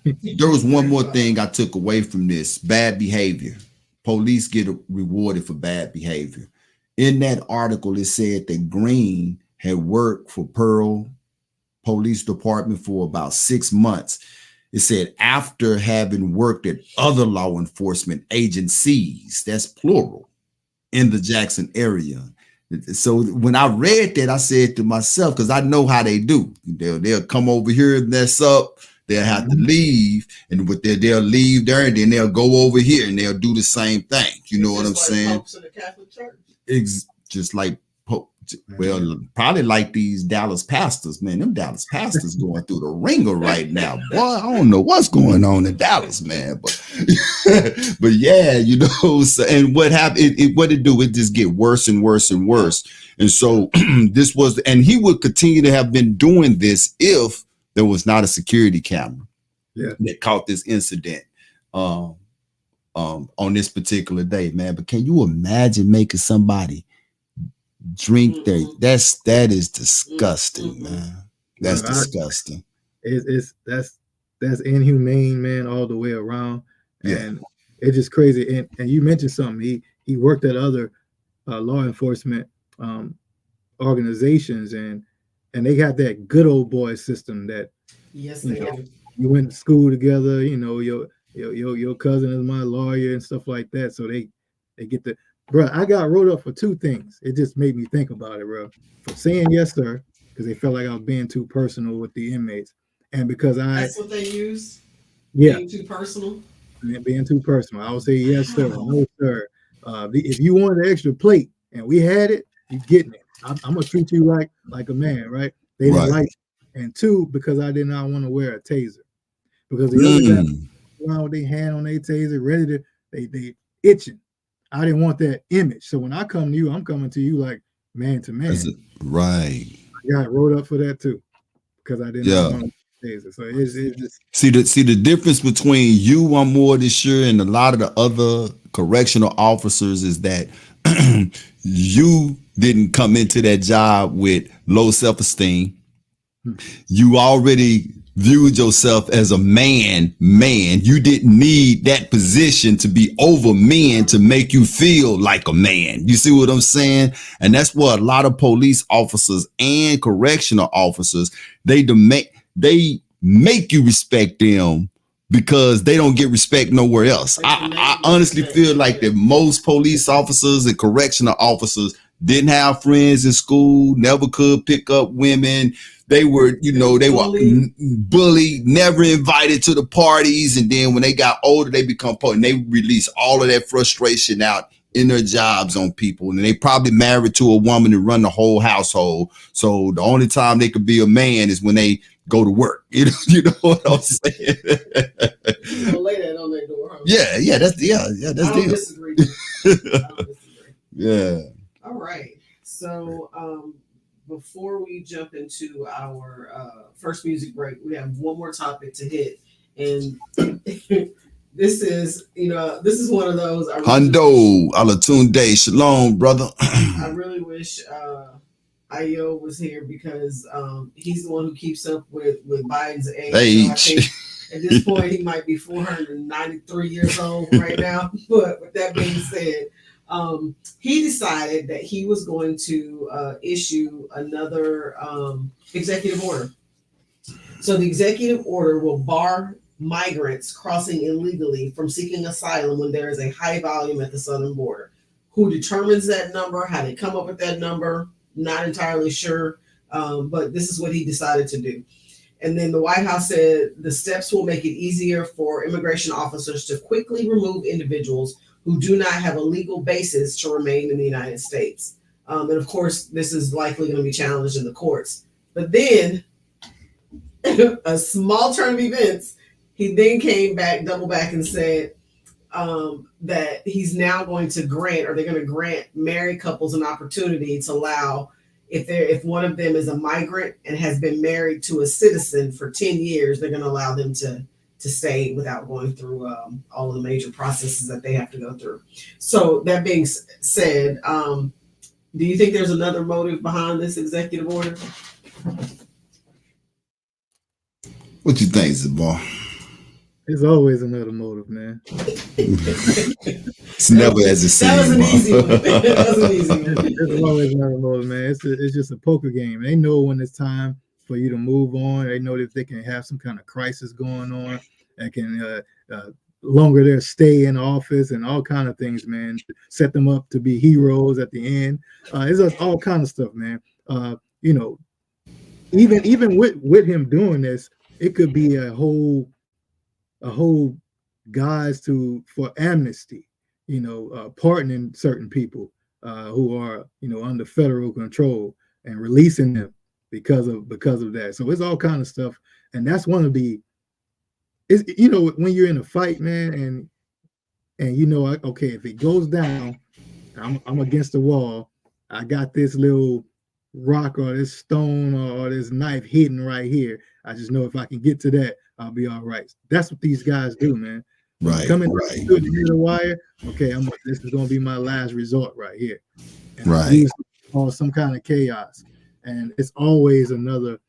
There was one more thing I took away from this: bad behavior. Police get rewarded for bad behavior. In that article, it said that Green had worked for Pearl Police Department for about 6 months. It said after having worked at other law enforcement agencies, that's plural, in the Jackson area. So when I read that, I said to myself, because I know how they do. They'll come over here and mess up. They'll have to leave, and they'll leave there, and then they'll go over here and they'll do the same thing. You know what I'm saying? Popes in the Catholic Church. Just like Pope. Well, probably like these Dallas pastors, man. Them Dallas pastors going through the ringer right now, boy. I don't know what's going on in Dallas, man. But yeah, So, and what happened? What it do? It just get worse and worse and worse. And so this was, and he would continue to have been doing this if there was not a security camera that caught this incident on this particular day, man. But can you imagine making somebody drink that is disgusting, man. That's disgusting. That's inhumane, man, all the way around. Yeah. And it's just crazy. And you mentioned something. He worked at other law enforcement organizations, and they got that good old boy system that you went to school together, your cousin is my lawyer and stuff like that. So they get the bro. I got wrote up for 2 things. It just made me think about it, bro. For saying yes, sir, because they felt like I was being too personal with the inmates, and because that's what they use. Yeah, being too personal. Being too personal. I would say yes, sir, no, sir. If you wanted an extra plate and we had it, you getting it. I'm gonna treat you like a man, right? They didn't like it. And 2, because I did not want to wear a taser, because the other guy around with their hand on their taser, ready to they itching. I didn't want that image. So when I come to you, I'm coming to you like man to man. Right. I got wrote up for that too, because I didn't want a taser. So it's just see the difference between you, I'm more than sure, and a lot of the other correctional officers is that you didn't come into that job with low self-esteem. You already viewed yourself as a man. You didn't need that position to be over men to make you feel like a man. You see what I'm saying? And that's what a lot of police officers and correctional officers, they make you respect them because they don't get respect nowhere else. I honestly feel like that most police officers and correctional officers didn't have friends in school, never could pick up women. They were, they were bullied, never invited to the parties. And then when they got older, they become and they release all of that frustration out in their jobs on people. And they probably married to a woman and run the whole household. So the only time they could be a man is when they go to work. You know what I'm saying? You don't lay that on their door, huh? That's I don't disagree. I don't disagree. Yeah. All right. So before we jump into our first music break, we have one more topic to hit. And this is one of those. Hundo, Alatunde, Shalom, brother. I really wish Ayo was here because he's the one who keeps up with Biden's age. So I think at this point, he might be 493 years old right now. But with that being said, He decided that he was going to issue another executive order. So the executive order will bar migrants crossing illegally from seeking asylum when there is a high volume at the southern border. Who determines that number? How they come up with that number? Not entirely sure, but this is what he decided to do. And then the White House said the steps will make it easier for immigration officers to quickly remove individuals who do not have a legal basis to remain in the United States. And of course, this is likely going to be challenged in the courts. But then, a small turn of events, he then came back, double back, and said that he's now going to grant, or they're going to grant married couples an opportunity to allow, if one of them is a migrant and has been married to a citizen for 10 years, they're going to allow them to stay without going through all of the major processes that they have to go through. So that being said, do you think there's another motive behind this executive order? What you think, Zabar? There's always another motive, man. It's never as it seems. That was an easy one. That was an easy one. There's always another motive, man. It's just a poker game. They know when it's time for you to move on. They know that they can have some kind of crisis going on that can longer their stay in office and all kind of things, man. Set them up to be heroes at the end. It's all kind of stuff, man. You know, even with him doing this, it could be a whole guise for amnesty, you know, pardoning certain people who are, you know, under federal control and releasing them because of that. So it's all kind of stuff, and that's one of the, you know, when you're in a fight, man, and you know, okay, if it goes down, I'm against the wall. I got this little rock or this stone or this knife hidden right here. I just know if I can get to that, I'll be all right. That's what these guys do, man. Right. Coming to the end of the wire. Okay, this is gonna be my last resort right here. And right. Cause some kind of chaos, and it's always another.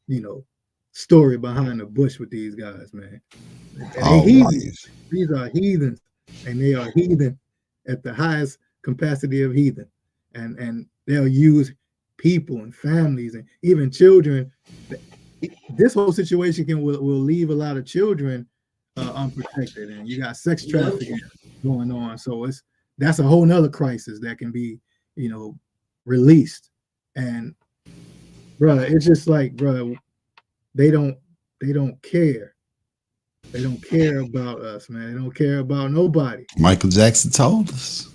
You know, story behind the bush with these guys, man. These are heathens, and they are heathen at the highest capacity of heathen, and they'll use people and families and even children. This whole situation will leave a lot of children unprotected, and you got sex trafficking going on. So that's a whole nother crisis that can be, you know, released. And brother, it's just like, brother, they don't care. They don't care about us, man. They don't care about nobody. Michael Jackson told us.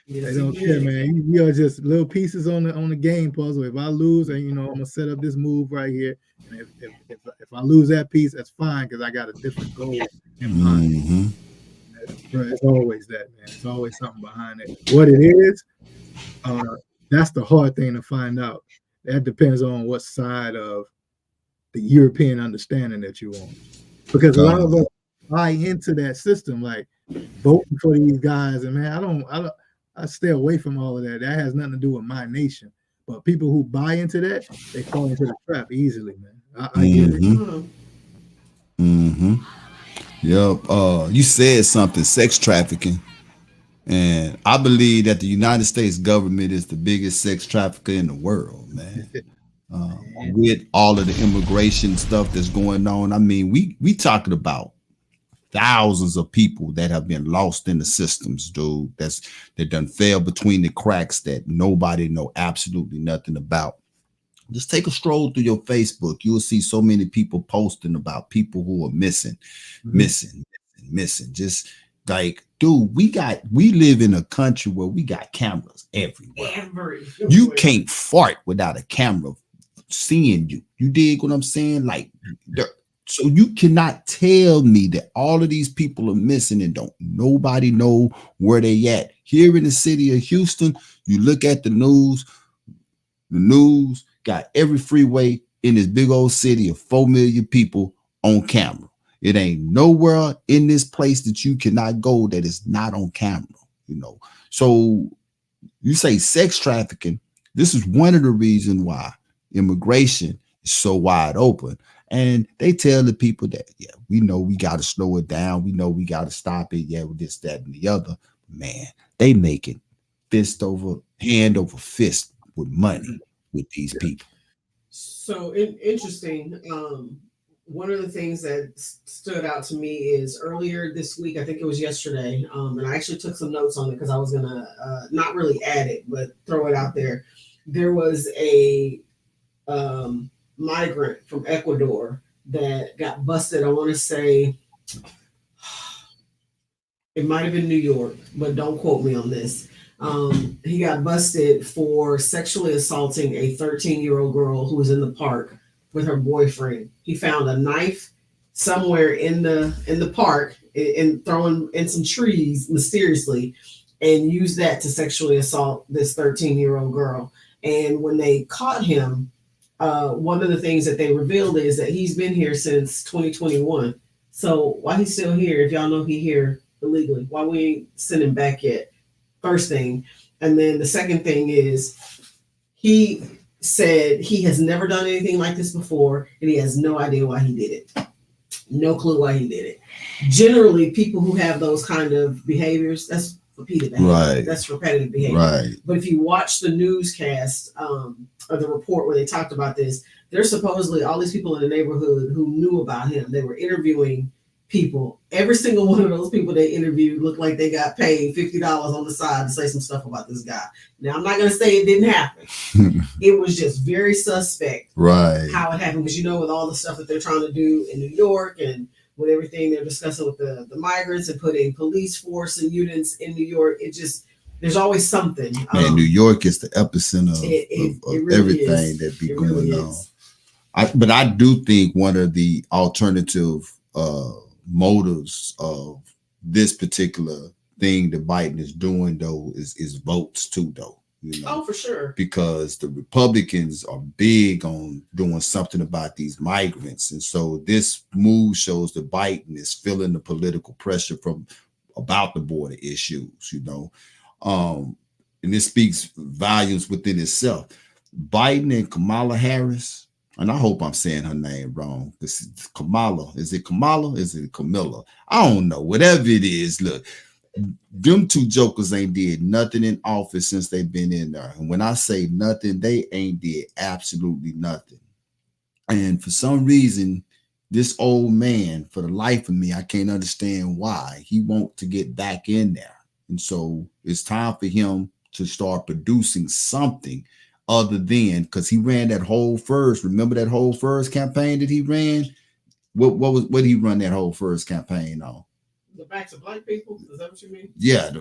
They don't care, man. You are just little pieces on the game puzzle. If I lose, and you know, I'm gonna set up this move right here. And if I lose that piece, that's fine because I got a different goal in mind. Mm-hmm. It's always that, man. It's always something behind it. What it is, that's the hard thing to find out. That depends on what side of the European understanding that you're on. Because a lot of us buy into that system, like voting for these guys, and man, I stay away from all of that. That has nothing to do with my nation. But people who buy into that, they fall into the trap easily, man. I get it. Mm-hmm. Yep. You said something, sex trafficking. And I believe that the United States government is the biggest sex trafficker in the world, man. With all of the immigration stuff that's going on. I mean, we talking about thousands of people that have been lost in the systems, dude. That done fell between the cracks that nobody know absolutely nothing about. Just take a stroll through your Facebook. You'll see so many people posting about people who are missing. Just like, dude, we live in a country where we got cameras everywhere. You can't fart without a camera seeing you. You dig what I'm saying? Like, so you cannot tell me that all of these people are missing and don't nobody know where they at. Here in the city of Houston, you look at the news got every freeway in this big old city of 4 million people on camera. It ain't nowhere in this place that you cannot go that is not on camera, you know. So you say sex trafficking. This is one of the reasons why immigration is so wide open. And they tell the people that, yeah, we know we got to slow it down. We know we got to stop it. Yeah, with this, that, and the other. Man, they making hand over fist with money with these people. So interesting. One of the things that stood out to me is earlier this week, I think it was yesterday, and I actually took some notes on it because I was gonna not really add it, but throw it out there. There was a migrant from Ecuador that got busted. I want to say it might have been New York, but don't quote me on this. He got busted for sexually assaulting a 13-year-old girl who was in the park with her boyfriend. He found a knife somewhere in the park and thrown in some trees mysteriously, and used that to sexually assault this 13-year-old girl. And when they caught him, one of the things that they revealed is that he's been here since 2021. So why he's still here? If y'all know he here illegally, why we ain't send him back yet? First thing. And then the second thing is he said he has never done anything like this before, and he has no idea why he did it. No clue why he did it. Generally, people who have those kind of behaviors, that's repeated behavior. Right. That's repetitive behavior. Right. But if you watch the newscast or the report where they talked about this, there's supposedly all these people in the neighborhood who knew about him. They were interviewing people. Every single one of those people they interviewed looked like they got paid $50 on the side to say some stuff about this guy. Now, I'm not going to say it didn't happen. It was just very suspect Right. how it happened, because with all the stuff that they're trying to do in New York and with everything they're discussing with the migrants and putting police force and units in New York, it just, there's always something. Man, New York is the epicenter of really everything that be going on. But I do think one of the alternative motives of this particular thing that Biden is doing, though, is votes too, though. Oh, for sure. Because the Republicans are big on doing something about these migrants. And so this move shows that Biden is feeling the political pressure about the border issues, and this speaks volumes within itself. Biden and Kamala Harris, and I hope I'm saying her name wrong. This is Kamala. Is it Kamala? Is it Camilla? I don't know. Whatever it is, look, them two jokers ain't did nothing in office since they've been in there. And when I say nothing, they ain't did absolutely nothing. And for some reason, this old man, for the life of me, I can't understand why he wants to get back in there. And so it's time for him to start producing something other than, because he ran that whole first. Remember that whole first campaign that he ran? What did he run that whole first campaign on? The backs of black people? Is that what you mean? Yeah,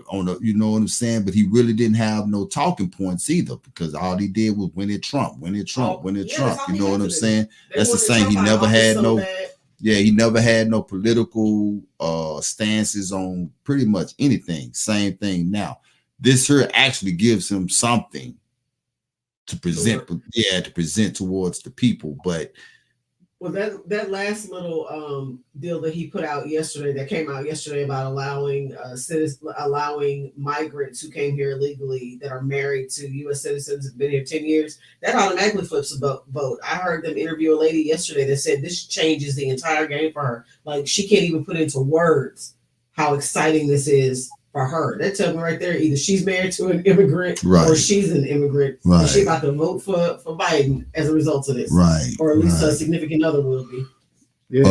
you know what I'm saying? But he really didn't have no talking points either, because all he did was win it Trump. You know what I'm saying? That's the same. He never had he never had no political stances on pretty much anything. Same thing now. This here actually gives him something to present, to present towards the people. But well, that last little deal that he put out yesterday, that came out yesterday, about allowing migrants who came here illegally that are married to U.S. citizens and been here 10 years, that automatically flips a vote. I heard them interview a lady yesterday that said this changes the entire game for her. Like, she can't even put into words how exciting this is for her. That tells me right there, either she's married to an immigrant or she's an immigrant. Right. And she's about to vote for Biden as a result of this. Right. Or at least a significant other will be. Yeah.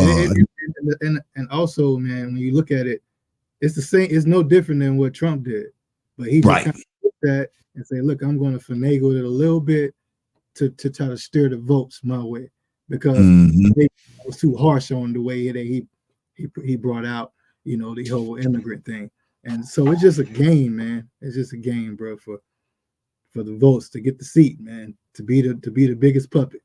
And also, man, when you look at it, it's the same, it's no different than what Trump did. But he just kind of looked at and say, look, I'm going to finagle it a little bit to try to steer the votes my way, because it was too harsh on the way that he brought out, the whole immigrant thing. And so it's just a game, man. It's just a game, bro, for the votes, to get the seat, man, to be the biggest puppet.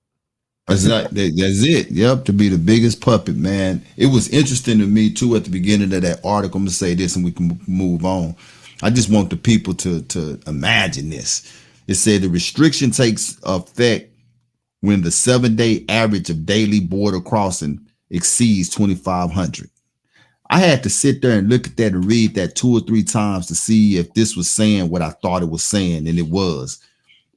That's it. Yep, to be the biggest puppet, man. It was interesting to me too at the beginning of that article. I'm gonna say this, and we can move on. I just want the people to imagine this. It said the restriction takes effect when the 7-day average of daily border crossing exceeds 2,500. I had to sit there and look at that and read that 2 or 3 times to see if this was saying what I thought it was saying, and it was.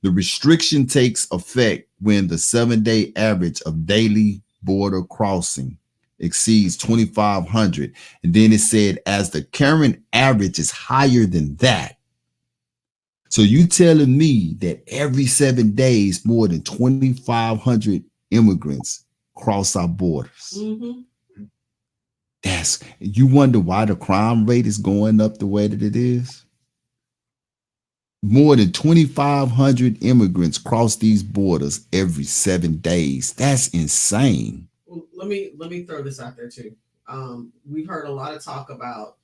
The restriction takes effect when the 7-day average of daily border crossing exceeds 2,500. And then it said, as the current average is higher than that. So you telling me that every 7 days, more than 2,500 immigrants cross our borders. Mm-hmm. You wonder why the crime rate is going up the way that it is? More than 2,500 immigrants cross these borders every 7 days. That's insane. Well, let me throw this out there too. We've heard a lot of talk about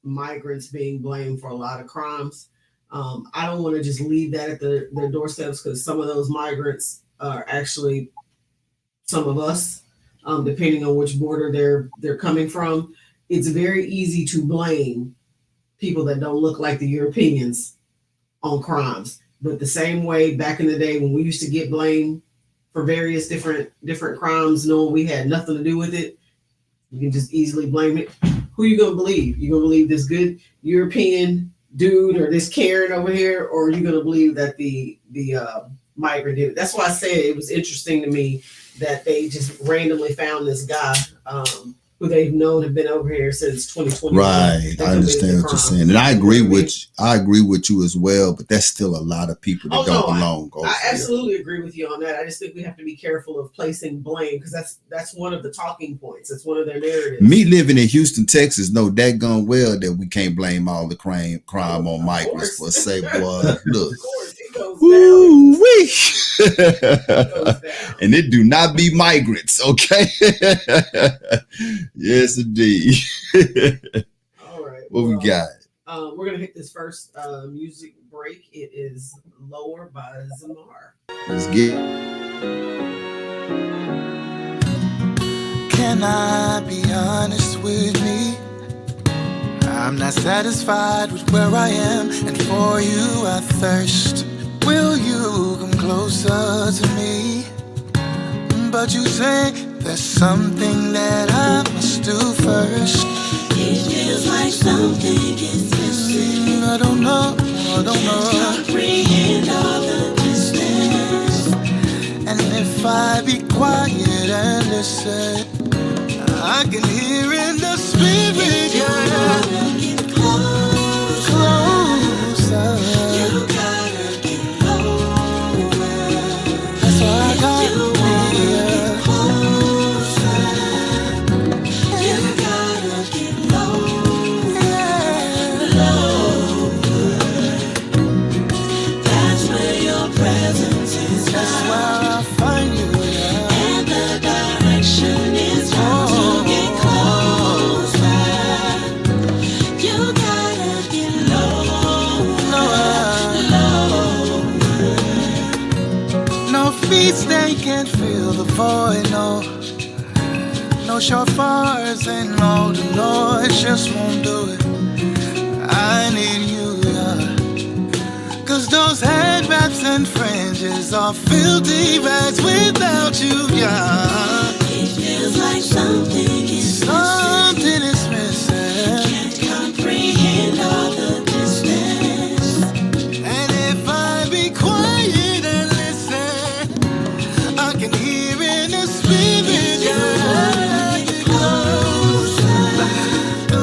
migrants being blamed for a lot of crimes. I don't want to just leave that at their doorsteps, because some of those migrants are actually some of us, depending on which border they're coming from. It's very easy to blame people that don't look like the Europeans on crimes. But the same way back in the day when we used to get blamed for various different crimes, knowing we had nothing to do with it, you can just easily blame it. Who you gonna believe? You gonna believe this good European dude or this Karen over here, or are you gonna believe that the migrant did it? That's why I said it was interesting to me that they just randomly found this guy who they've known have been over here since 2020. Right, I understand what you're saying, and I agree with you as well. But that's still a lot of people that don't belong. I absolutely agree with you on that. I just think we have to be careful of placing blame, because that's one of the talking points. It's one of their narratives. Me living in Houston, Texas, know daggone well that we can't blame all the crime on migrants. For say, boy, look. Woo-wee. And it do not be migrants, okay? Yes, indeed. All right. What we got? We're gonna hit this first music break. It is Lower by Zamar. Let's get. Can I be honest with me? I'm not satisfied with where I am, and for you I thirst. Will you come closer to me? But you say there's something that I must do first. It feels like something is missing. I don't know. Can't comprehend all the distance. And if I be quiet and listen, I can hear in the spirit. You gotta get closer. You gotta get lower. That's why I got you wanna get closer. You gotta get lower. That's where your presence is. That's where I find you. And the direction is down to get closer. You gotta get lower. No feet, they can't feel the void, no. No shofars and all the noise just won't do it. I need you, yeah. Cause those head wraps and fringes are filthy rags without you, yeah. It feels like something is Something is missing. Can't comprehend all the distance. And if I be quiet and listen, I can hear in the spirit, You gotta get closer. You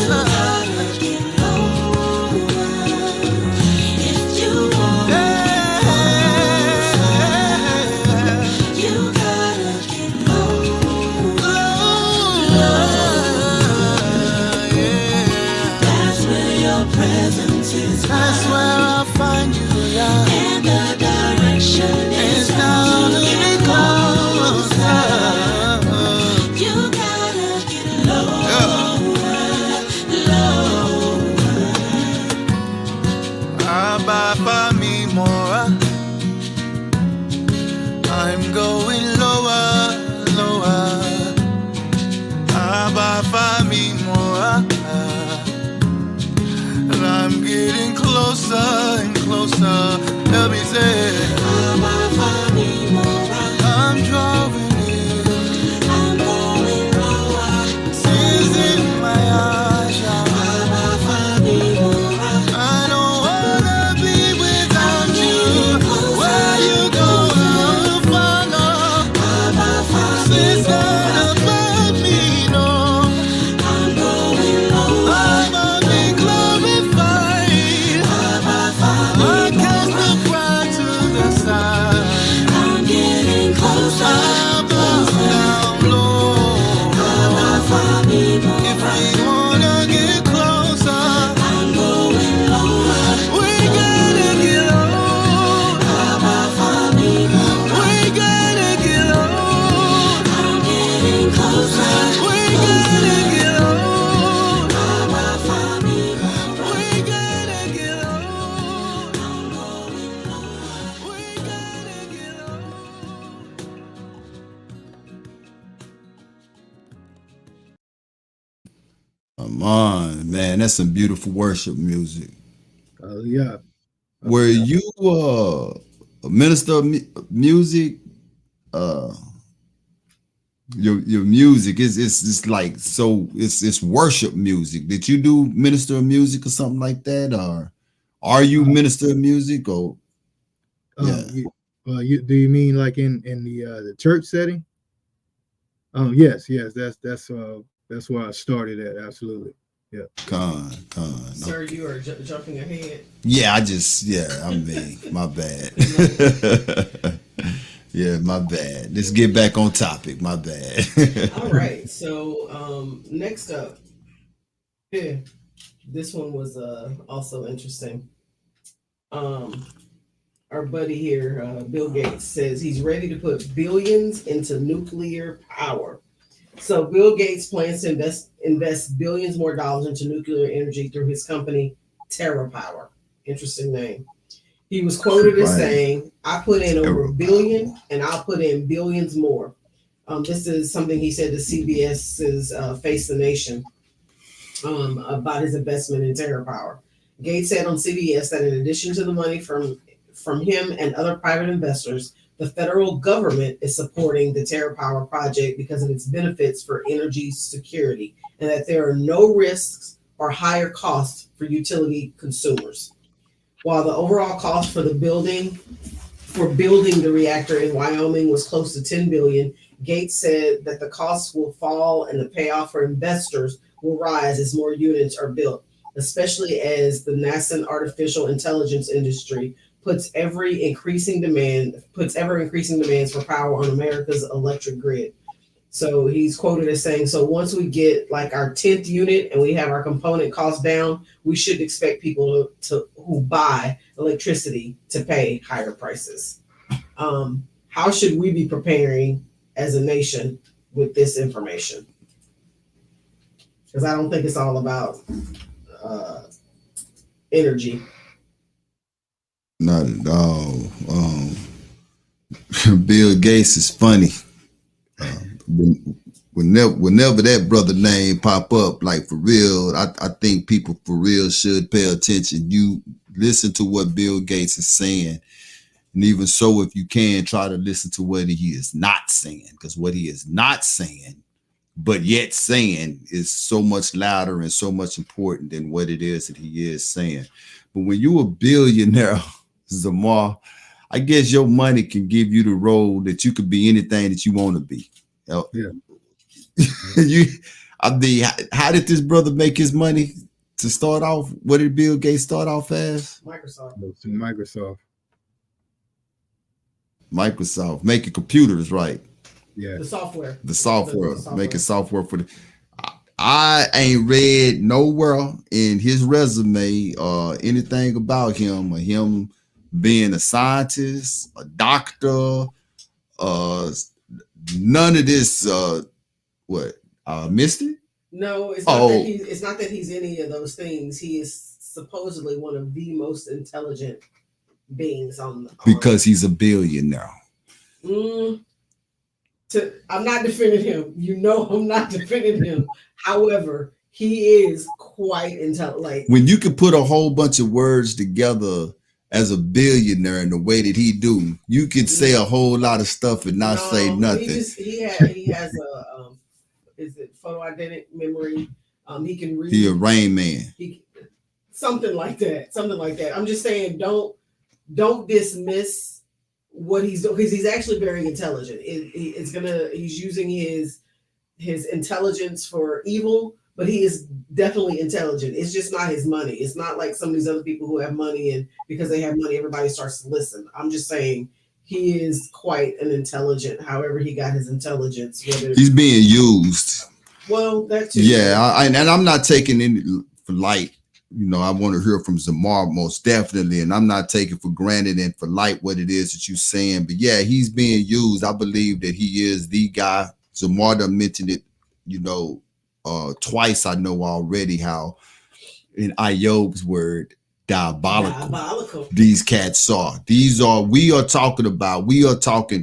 gotta get lower. If you want you gotta Come on, man. That's some beautiful worship music. Yeah. Were you a minister of music? Uh your music is it's like so it's worship music. Did you do minister of music or something like that? Or are you minister of music or yeah. Do you mean like in the church setting? Yes, that's where I started at. Absolutely. Yeah. Con. Sir, you are jumping ahead. Yeah, I mean, my bad. Yeah, my bad. Let's get back on topic. My bad. All right. So next up, yeah, this one was also interesting. Our buddy here, Bill Gates, says he's ready to put billions into nuclear power. So Bill Gates plans to invest billions more dollars into nuclear energy through his company TerraPower. Interesting name. He was quoted as saying, "I put in over $1 billion, and I'll put in billions more." This is something he said to CBS's Face the Nation about his investment in TerraPower. Gates said on CBS that in addition to the money from him and other private investors, the federal government is supporting the TerraPower project because of its benefits for energy security, and that there are no risks or higher costs for utility consumers. While the overall cost for building the reactor in Wyoming was close to $10 billion, Gates said that the costs will fall and the payoff for investors will rise as more units are built, especially as the nascent artificial intelligence industry puts ever increasing demands for power on America's electric grid. So he's quoted as saying, "So once we get like our 10th unit and we have our component costs down, we should expect people who buy electricity to pay higher prices." How should we be preparing as a nation with this information? Because I don't think it's all about energy. Not at all. Bill Gates is funny. Whenever that brother name pop up, like for real, I think people for real should pay attention. You listen to what Bill Gates is saying, and even so, if you can, try to listen to what he is not saying, because what he is not saying, but yet saying, is so much louder and so much important than what it is that he is saying. But when you're a billionaire, Zamar, I guess your money can give you the role that you could be anything that you want to be. Yeah. How did this brother make his money to start off? What did Bill Gates start off as? Microsoft making computers, right? Yeah. The software. Making software for the. I ain't read nowhere in his resume anything about him or him being a scientist, a doctor, none of this. Missed it? No, it's not that he's any of those things. He is supposedly one of the most intelligent beings on because he's a billionaire. I'm not defending him. You know, I'm not defending him. However, he is quite intelligent. Like, when you can put a whole bunch of words together as a billionaire in the way that he do, you can say a whole lot of stuff and not say nothing. He has a is it photo identity memory? He can read. He a Rain Man. Something like that. I'm just saying, don't dismiss what he's doing, because he's actually very intelligent. He's using his intelligence for evil, but he is definitely intelligent. It's just not his money. It's not like some of these other people who have money, and because they have money, everybody starts to listen. I'm just saying he is quite an intelligent. However, he got his intelligence. He's being used. Well, that too. Yeah, and I'm not taking any for light. You know, I want to hear from Zamar most definitely, and I'm not taking for granted and for light what it is that you're saying. But yeah, he's being used. I believe that he is the guy. Zamar done mentioned it, twice. I know already how, in Ayob's word, diabolical. These cats are. We are talking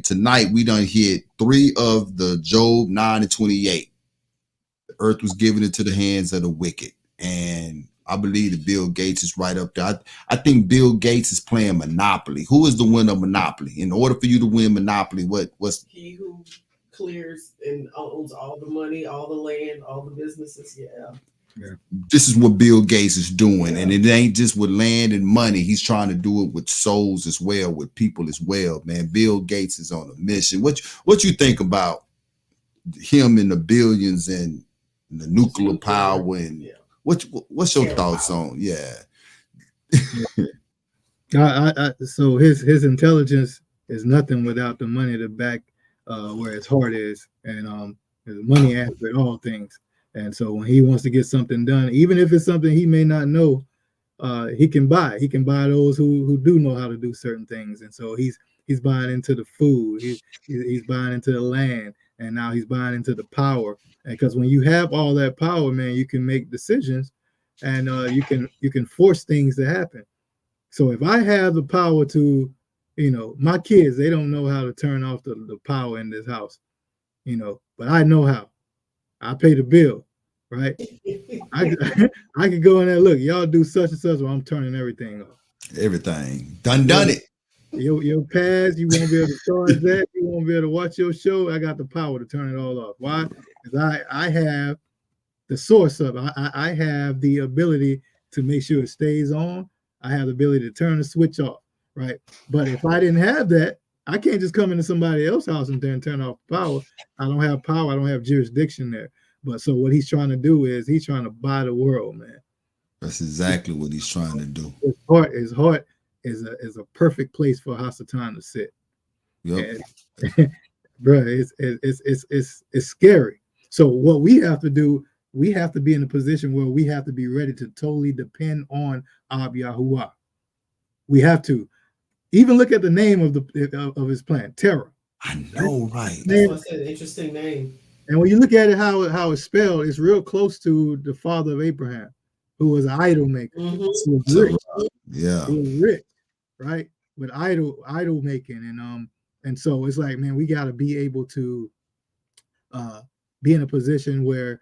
tonight. We done hit 3 of the Job 9 and 28. The earth was given into the hands of the wicked. And I believe that Bill Gates is right up there. I think Bill Gates is playing Monopoly. Who is the winner of Monopoly? In order for you to win Monopoly, what's He who clears and owns all the money, all the land, all the businesses. Yeah. this is what Bill Gates is doing. And it ain't just with land and money. He's trying to do it with souls as well, with people as well, man. Bill Gates is on a mission. What you think about him and the billions and the nuclear power and what's your thoughts on? So his intelligence is nothing without the money to back where his heart is, and his money answers all things. And so when he wants to get something done, even if it's something he may not know, he can buy. He can buy those who do know how to do certain things. And so he's buying into the food. He's buying into the land, and now he's buying into the power. And because when you have all that power, man, you can make decisions, and you can force things to happen. So if I have the power to, my kids, they don't know how to turn off the power in this house, but I know how. I pay the bill, right? I could go in there, look, y'all do such and such, I'm turning everything off. Everything. Done it. Your pads, you won't be able to charge that. You won't be able to watch your show. I got the power to turn it all off. Why? Because I have the source of it. I have the ability to make sure it stays on. I have the ability to turn the switch off, right? But if I didn't have that, I can't just come into somebody else's house and then turn off the power. I don't have power. I don't have jurisdiction there. But so what he's trying to do is he's trying to buy the world, man. That's exactly what he's trying to do. His heart is a perfect place for Hasatan to sit. Yep. Bro, it's scary. So what we have to do, we have to be in a position where we have to be ready to totally depend on Ab Yahuwah. We have to. Even look at the name of his plan, Terror. I know, right? That's an interesting name. And when you look at it, how it's spelled, it's real close to the father of Abraham, who was an idol maker. Mm-hmm. He was rich. Yeah, he was rich, right? With idol making, and so it's like, man, we got to be able to be in a position where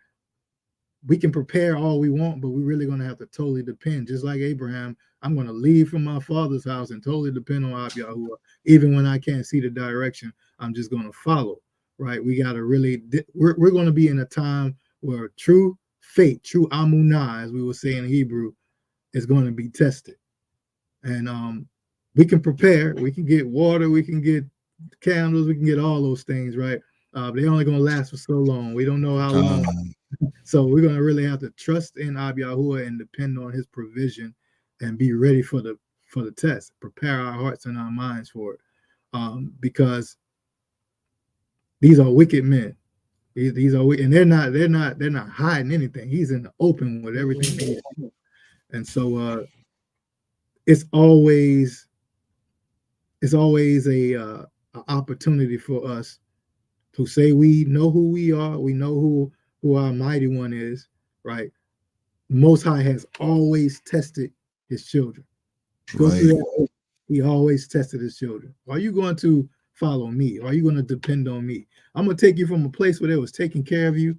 we can prepare all we want, but we're really going to have to totally depend. Just like Abraham, I'm going to leave from my father's house and totally depend on Ab Yahuwah. Even when I can't see the direction, I'm just going to follow, right? We got to really, we're going to be in a time where true faith, true amunah, as we will say in Hebrew, is going to be tested. And we can prepare. We can get water. We can get candles. We can get all those things, right? They're only going to last for so long. We don't know how long. So we're going to really have to trust in Ab Yahuwah and depend on his provision and be ready for the test. Prepare our hearts and our minds for it, because these are wicked men. These are wicked, and they're not hiding anything. He's in the open with everything. And so it's always a opportunity for us to say we know who we are. We know who our mighty one is, right? Most High has always tested his children. Right. He always tested his children. Are you going to follow me? Are you going to depend on me? I'm going to take you from a place where they was taking care of you.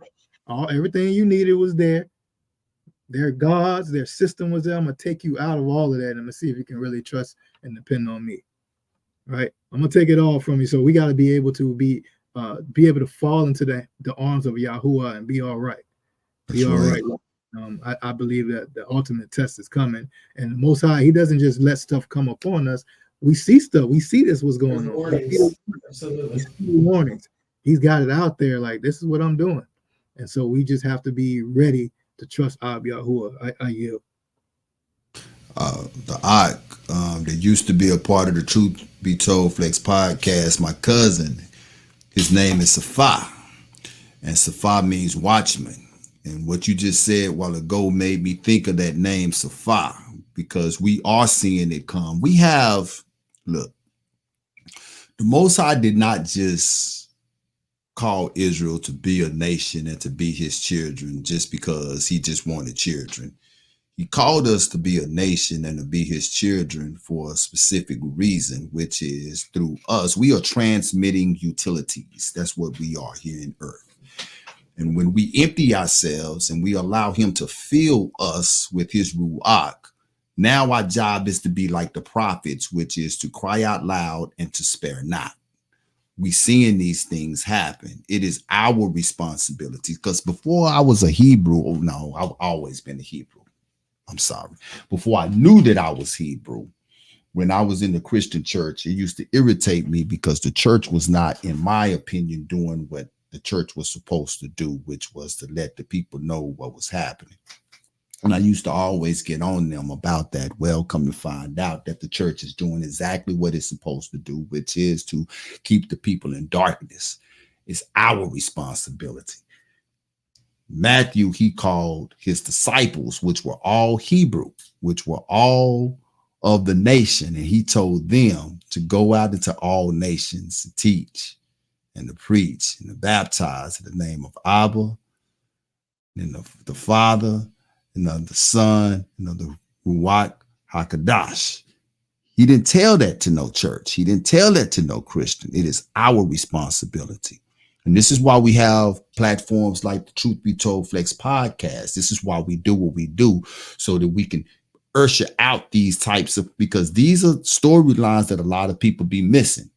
Everything you needed was there. Their gods, their system was there. I'm going to take you out of all of that, and I'm going to see if you can really trust and depend on me, right? I'm going to take it all from you. So we got to be able to fall into the arms of Yahuwah and be all right. Be all right. I believe that the ultimate test is coming, and the Most High, he doesn't just let stuff come upon us. We see stuff. We see this what's going on. Warnings. Absolutely. Warnings. He's got it out there. Like, this is what I'm doing, and so we just have to be ready to trust Ab Yahuwah. I yield. The Ark that used to be a part of the Truth Be Told Flex podcast. My cousin, his name is Safa, and Safa means watchman. And what you just said a while ago made me think of that name, Safa, because we are seeing it come. Look, the Most High did not just call Israel to be a nation and to be his children just because he just wanted children. He called us to be a nation and to be his children for a specific reason, which is through us. We are transmitting utilities. That's what we are here in earth. And when we empty ourselves and we allow him to fill us with his ruach, now our job is to be like the prophets, which is to cry out loud and to spare not. We seeing these things happen. It is our responsibility. Because before I was a Hebrew, no, I've always been a Hebrew. I'm sorry. Before I knew that I was Hebrew, when I was in the Christian church, it used to irritate me because the church was not, in my opinion, doing what the church was supposed to do, which was to let the people know what was happening. And I used to always get on them about that. Well, come to find out that the church is doing exactly what it's supposed to do, which is to keep the people in darkness. It's our responsibility. Matthew, he called his disciples, which were all Hebrew, which were all of the nation. And he told them to go out into all nations and teach and to preach and to baptize in the name of Abba and of the Father and of the Son and of the Ruach HaKadosh. He didn't tell that to no church. He didn't tell that to no Christian. It is our responsibility. And this is why we have platforms like the Truth Be Told Flex podcast. This is why we do what we do, so that we can usher out these types of, because these are storylines that a lot of people be missing.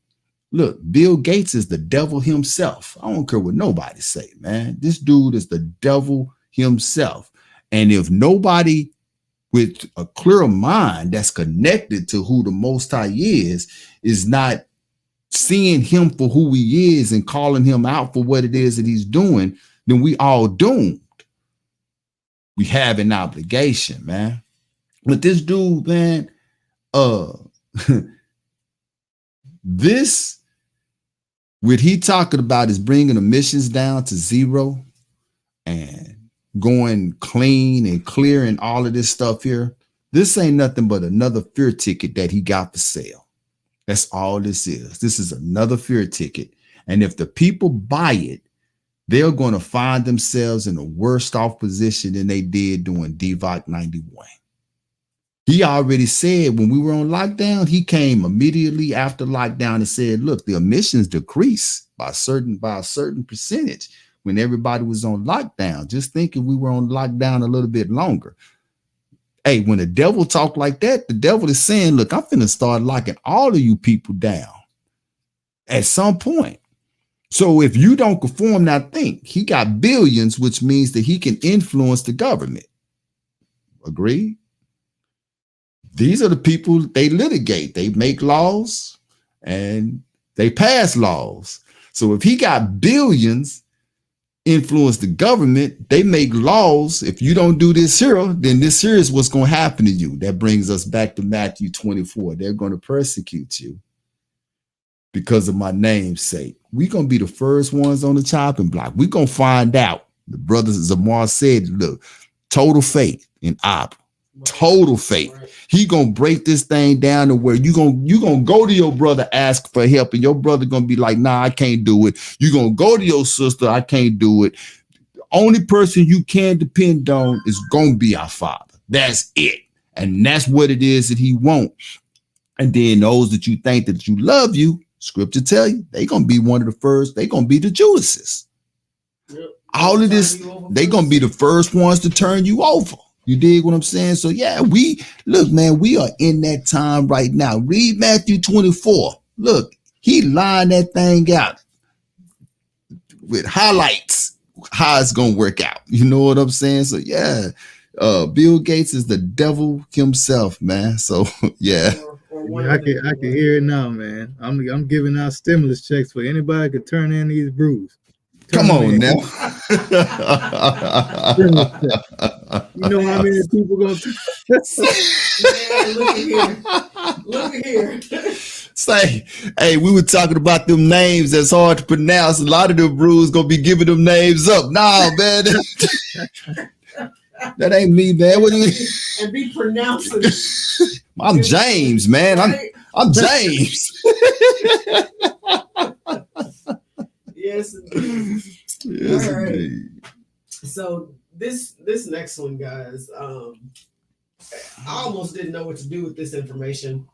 Look, Bill Gates is the devil himself. I don't care what nobody say, man. This dude is the devil himself. And if nobody with a clear mind that's connected to who the Most High is not seeing him for who he is and calling him out for what it is that he's doing, then we all doomed. We have an obligation, man. But this dude, man, this, what he talking about is bringing emissions down to zero and going clean and clear and all of this stuff here. This ain't nothing but another fear ticket that he got for sale. That's all this is. This is another fear ticket. And if the people buy it, they're going to find themselves in a worse off position than they did during DVOC 91. He already said when we were on lockdown, he came immediately after lockdown and said, look, the emissions decreased by a certain percentage when everybody was on lockdown. Just thinking we were on lockdown a little bit longer. Hey, when the devil talk like that, the devil is saying, look, I'm finna start locking all of you people down at some point. So if you don't conform, now think, he got billions, which means that he can influence the government. Agreed? These are the people, they litigate, they make laws and they pass laws. So if he got billions, influence the government, they make laws. If you don't do this here, then this here is what's going to happen to you. That brings us back to Matthew 24. They're going to persecute you because of my name's sake. We're going to be the first ones on the chopping block. We're going to find out. The brother Zamar said, look, total faith in Abba. Total faith. He gonna break this thing down to where you gonna go to your brother, ask for help, and your brother gonna be like, nah, I can't do it. You gonna go to your sister, I can't do it. The only person you can depend on is gonna be our Father. That's it. And that's what it is that he wants. And then those that you think that you love you, scripture tell you, they gonna be one of the first, they gonna be the Judases. Yep. All of this, they gonna be the first ones to turn you over. You dig what I'm saying? So yeah, we look, man, we are in that time right now. Read Matthew 24. Look, he lined that thing out with highlights, how it's gonna work out. You know what I'm saying? So yeah, Bill Gates is the devil himself, man. So yeah. I can hear it now, man. I'm giving out stimulus checks for anybody could turn in these brews. Come on now. You know how many people gonna look at here. Say, hey, we were talking about them names that's hard to pronounce. A lot of them brews gonna be giving them names up. Nah, man. That ain't me, man. What do you mean? And be pronouncing. I'm James, man. I'm James. Yes, indeed. Yes, all right. indeed. So this next one, guys, I almost didn't know what to do with this information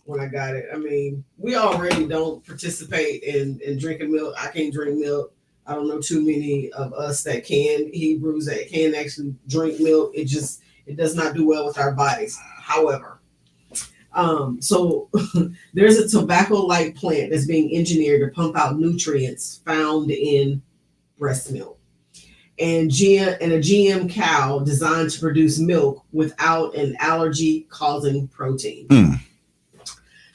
when I got it. I mean, we already don't participate in drinking milk. I can't drink milk. I don't know too many of us that can, Hebrews that can actually drink milk. It does not do well with our bodies. However, so there's a tobacco-like plant that's being engineered to pump out nutrients found in breast milk. And a GM cow designed to produce milk without an allergy-causing protein.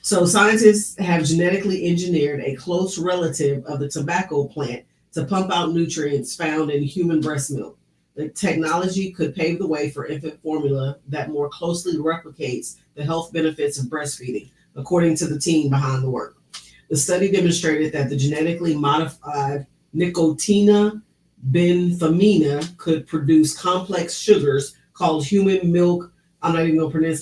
So scientists have genetically engineered a close relative of the tobacco plant to pump out nutrients found in human breast milk. The technology could pave the way for infant formula that more closely replicates the health benefits of breastfeeding, according to the team behind the work. The study demonstrated that the genetically modified Nicotina benfamina could produce complex sugars called human milk. I'm not even going to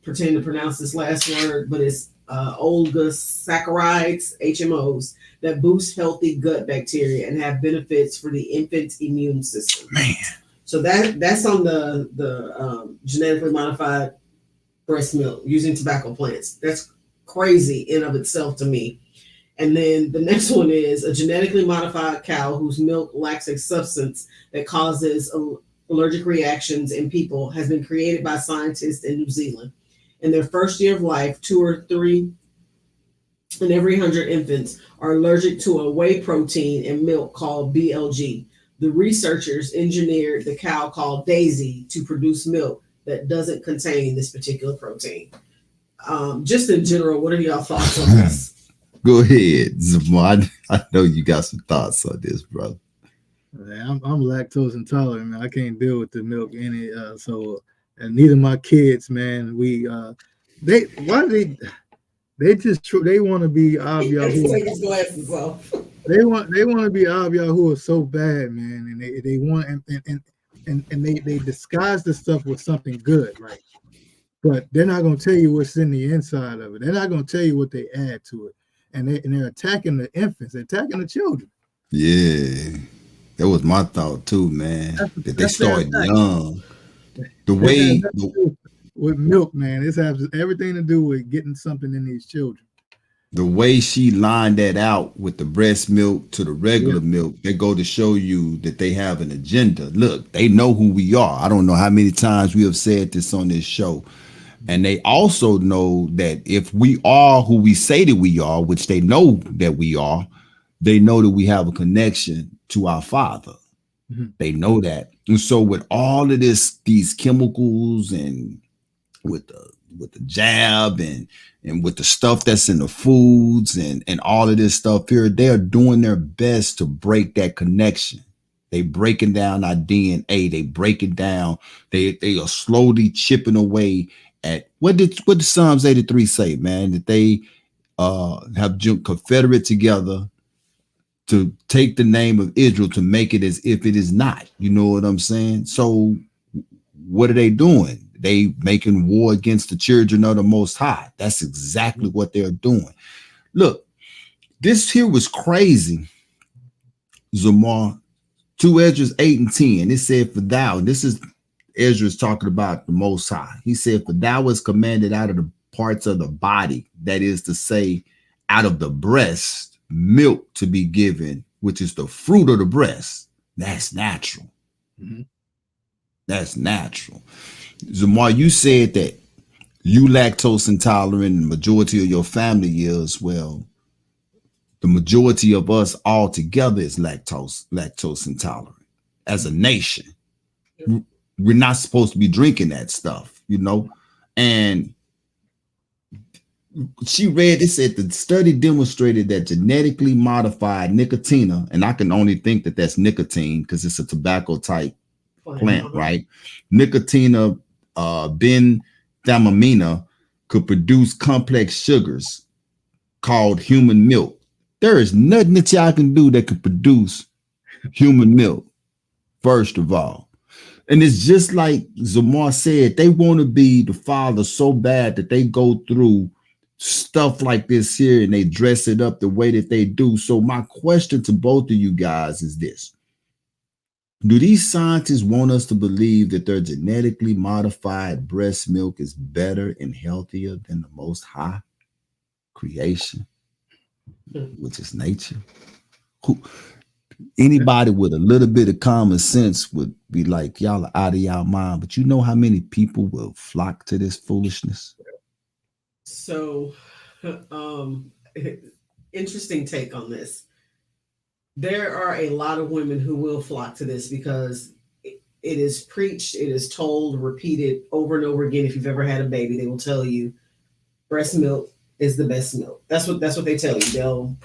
pretend to pronounce this last word, but it's oligosaccharides, HMOs, that boost healthy gut bacteria and have benefits for the infant's immune system. Man. So that's on the genetically modified breast milk using tobacco plants. That's crazy in of itself to me. And then the next one is a genetically modified cow whose milk lacks a substance that causes allergic reactions in people has been created by scientists in New Zealand. In their first year of life, 2 or 3 in every 100 infants are allergic to a whey protein in milk called BLG. The researchers engineered the cow called Daisy to produce milk that doesn't contain this particular protein. Just in general, what are y'all thoughts on this? Go ahead, Zamar. I know you got some thoughts on this, brother. I'm lactose intolerant, man. I can't deal with the milk any. And neither my kids, man. They want to be Yahuwah. They want to be Yahuwah so bad, man, and they want and they disguise the stuff with something good, right? But they're not going to tell you what's in the inside of it. They're not going to tell you what they add to it, and they're attacking the infants, they're attacking the children. Yeah, that was my thought too, man. That they start young. The way with milk, man, this has everything to do with getting something in these children. The way she lined that out with the breast milk to the regular milk, they go to show you that they have an agenda. Look, they know who we are. I don't know how many times we have said this on this show. And they also know that if we are who we say that we are, which they know that we are, they know that we have a connection to our Father. Mm-hmm. They know that. And so with all of these chemicals and with the jab and with the stuff that's in the foods and all of this stuff here, they are doing their best to break that connection. They breaking down our DNA. They break it down. They are slowly chipping away at what did Psalms 83 say, man? That they have confederate together to take the name of Israel to make it as if it is not. You know what I'm saying? So what are they doing? They making war against the children of the Most High. That's exactly what they're doing. Look, this here was crazy, Zamar. 2 Ezra 8 and 10. It said, for thou, and this is Ezra's talking about the Most High. He said, for thou was commanded out of the parts of the body, that is to say, out of the breast, milk to be given, which is the fruit of the breast. That's natural. Mm-hmm. That's natural. Zamar, you said that you lactose intolerant and the majority of your family is. Well, the majority of us all together is lactose intolerant as a nation. We're not supposed to be drinking that stuff, you know? And she read, it said the study demonstrated that genetically modified nicotina, and I can only think that that's nicotine because it's a tobacco type plant, right? Nicotina benfamina could produce complex sugars called human milk. There is nothing that y'all can do that can produce human milk, first of all. And it's just like Zamar said, they want to be the Father so bad that they go through stuff like this here and they dress it up the way that they do. So my question to both of you guys is this. Do these scientists want us to believe that their genetically modified breast milk is better and healthier than the Most High creation, which is nature? Anybody with a little bit of common sense would be like, y'all are out of y'all mind. But you know how many people will flock to this foolishness? So, um, interesting take on this. There are a lot of women who will flock to this because it is preached, it is told, repeated over and over again. If you've ever had a baby, they will tell you breast milk is the best milk. That's what they tell you.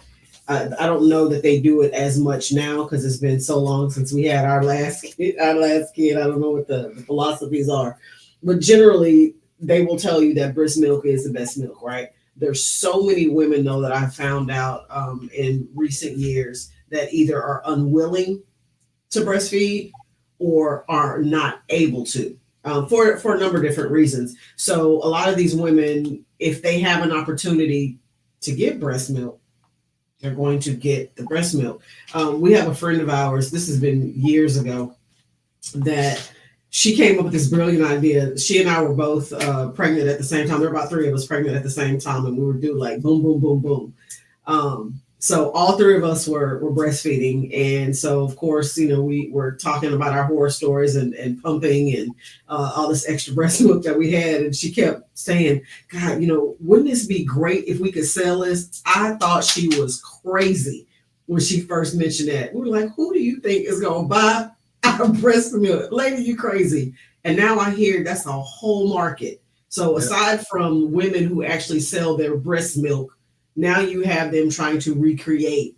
I don't know that they do it as much now because it's been so long since we had our last kid. Our last kid. I don't know what the philosophies are, but generally they will tell you that breast milk is the best milk, right? There's so many women though that I found out in recent years that either are unwilling to breastfeed or are not able to for a number of different reasons. So a lot of these women, if they have an opportunity to get breast milk, they're going to get the breast milk. We have a friend of ours, this has been years ago, that she came up with this brilliant idea. She and I were both pregnant at the same time. There were about three of us pregnant at the same time, and we were due like boom, boom, boom, boom. So all three of us were breastfeeding. And so, of course, we were talking about our horror stories and pumping and all this extra breast milk that we had. And she kept saying, God, wouldn't this be great if we could sell this? I thought she was crazy when she first mentioned that. We were like, who do you think is going to buy our breast milk? Lady, you crazy. And now I hear that's a whole market. So aside from women who actually sell their breast milk, now you have them trying to recreate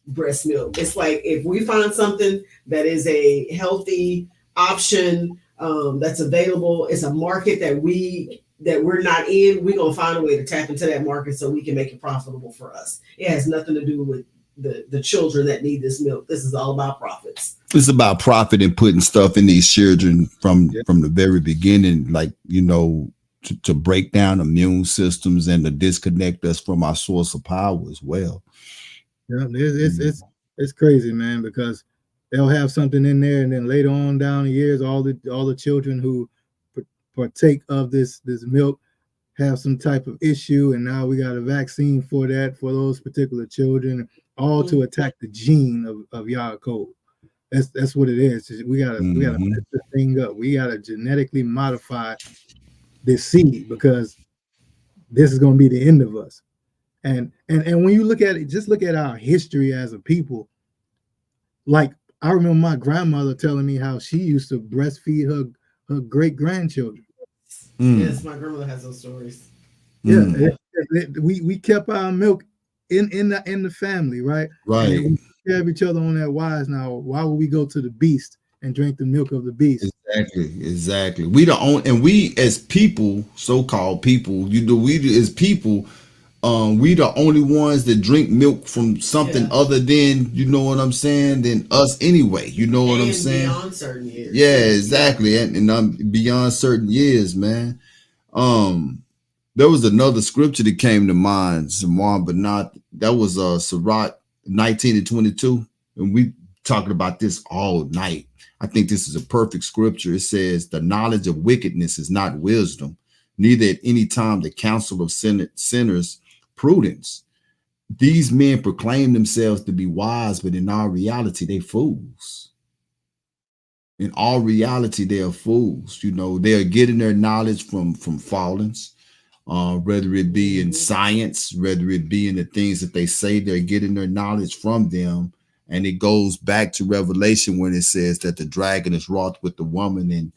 breast milk. It's like if we find something that is a healthy option that's available, it's a market that we're not in, we're gonna find a way to tap into that market so we can make it profitable for us. It has nothing to do with the children that need this milk. This is all about profits. It's about profit and putting stuff in these children from the very beginning, like to break down immune systems and to disconnect us from our source of power as well. Yeah, it's crazy, man, because they'll have something in there, and then later on down the years, all the children who partake of this milk have some type of issue, and now we got a vaccine for that for those particular children, all to attack the gene of Yaakov. That's what it is. We gotta mess this thing up. We gotta genetically modify this seed because this is going to be the end of us. And when you look at it, just look at our history as a people. Like I remember my grandmother telling me how she used to breastfeed her great grandchildren. Yes, my grandmother has those stories. Yeah, we kept our milk in the family, right? Right. And we have each other on that wise. Now, why would we go to the beast and drink the milk of the beast? Exactly. We as people, so-called people, we as people, we the only ones that drink milk from something other than, you know what I'm saying, than us anyway. You know what I'm saying? Beyond certain years. Yeah, exactly. And beyond certain years, man. There was another scripture that came to mind, Zamar, but that was Sirach 19:22. And we talking about this all night. I think this is a perfect scripture. It says, the knowledge of wickedness is not wisdom, neither at any time the counsel of sinners prudence. These men proclaim themselves to be wise, but in all reality, they fools. In all reality, they are fools. They are getting their knowledge from fallings, whether it be in science, whether it be in the things that they say, they're getting their knowledge from them. And it goes back to Revelation when it says that the dragon is wroth with the woman and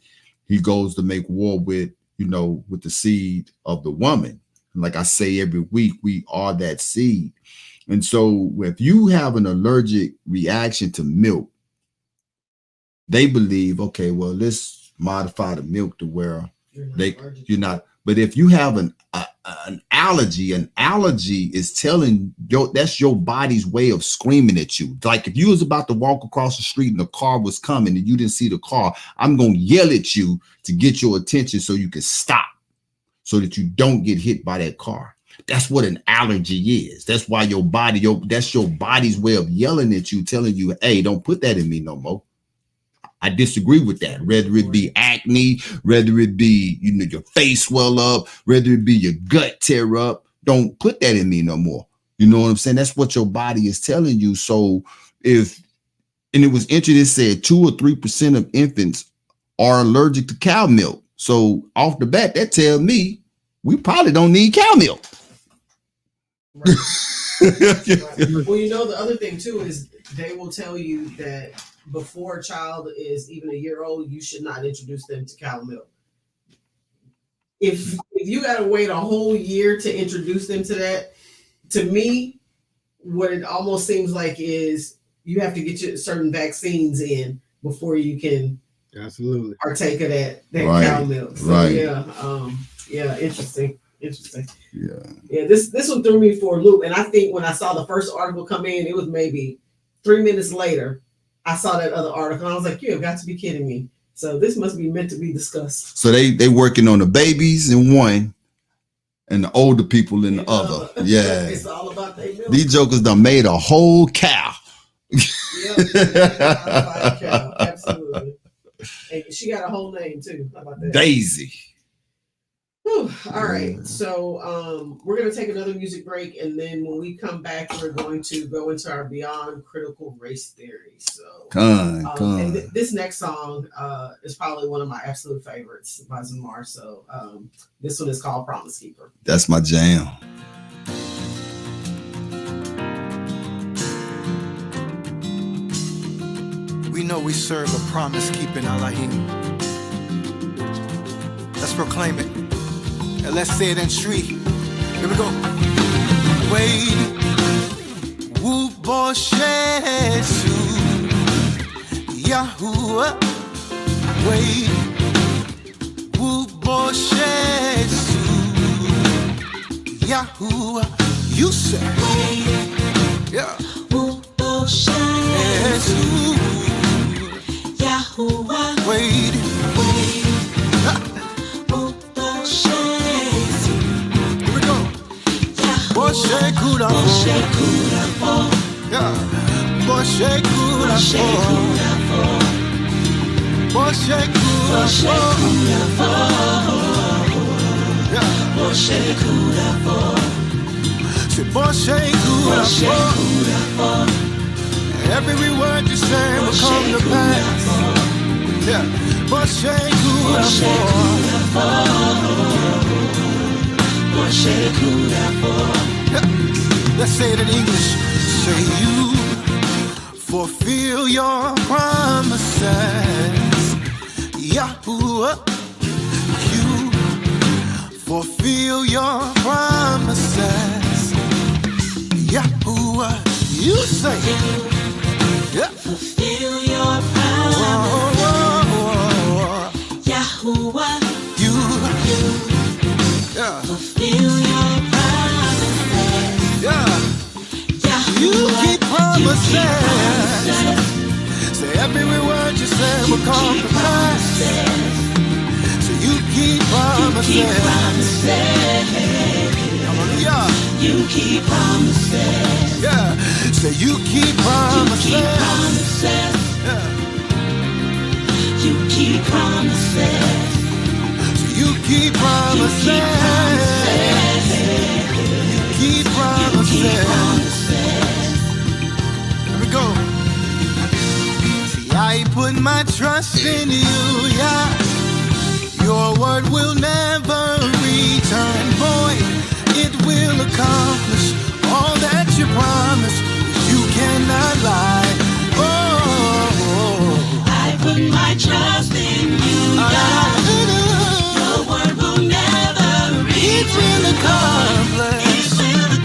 he goes to make war with the seed of the woman. And like I say every week, we are that seed. And so if you have an allergic reaction to milk, they believe, okay, well, let's modify the milk to where you're not. But if you have an allergy is telling that's your body's way of screaming at you. Like if you was about to walk across the street and the car was coming and you didn't see the car, I'm going to yell at you to get your attention so you can stop, so that you don't get hit by that car. That's what an allergy is. That's why that's your body's way of yelling at you, telling you, hey, don't put that in me no more. I disagree with that. Whether it be acne, whether it be, your face swell up, whether it be your gut tear up, don't put that in me no more. You know what I'm saying? That's what your body is telling you. So if And it was interesting. It said 2 or 3% of infants are allergic to cow milk. So off the bat, that tells me we probably don't need cow milk. Right. Well, you know, the other thing too is they will tell you that before a child is even a year old, you should not introduce them to cow milk. If you got to wait a whole year to introduce them to that, to me, what it almost seems like is you have to get your certain vaccines in before you can Absolutely partake of that Right. cow milk. So Right. yeah, interesting. Yeah. This one threw me for a loop, and I think when I saw the first article come in, it was maybe 3 minutes later. I saw that other article, and I was like, "You have got to be kidding me!" So this must be meant to be discussed. So they working on the babies in one, and the older people in the other. Yeah, It's all about their milk. these jokers done made a whole cow. Cow, absolutely. And she got a whole name too. How about that? Daisy. Whew. All right, so we're going to take another music break, and then when we come back, we're going to go into our Beyond Critical Race Theory. So, and this next song is probably one of my absolute favorites by Zamar. So, this one is called Promise Keeper. That's my jam. We know we serve a promise-keeping Elohim. Let's proclaim it. And let's say it in Shri. Here we go. Wade, woo boshesu, Yahuwah. Wade, woo boshesu, Yahuwah. You say, yeah. Woo boshesu, Yahuwah. Wade, Boshe kura fo, yeah. Boshe kura fo, Boshe kura fo, yeah. Boshe kura fo, say Boshe kura fo. Every word you say will come to pass, yeah. Boshe kura fo. Let's say it in English. Say you fulfill your promises, Yahuwah. You fulfill your promises, Yahuwah. You say, yeah. Fulfill your promises, Yahuwah. You. Yeah. Fulfill your promises. Yeah. You keep promises. Say every word you say will come to pass. So you keep promises. Hallelujah. You keep promises. Yeah. Say you keep promises. Yeah. You keep promises. You keep promises. You keep promises. Here we go. See, I put my trust in you, yeah. Your word will never return void. It will accomplish all that you promised. You cannot lie. Oh, I put my trust in you, yeah. It will accomplish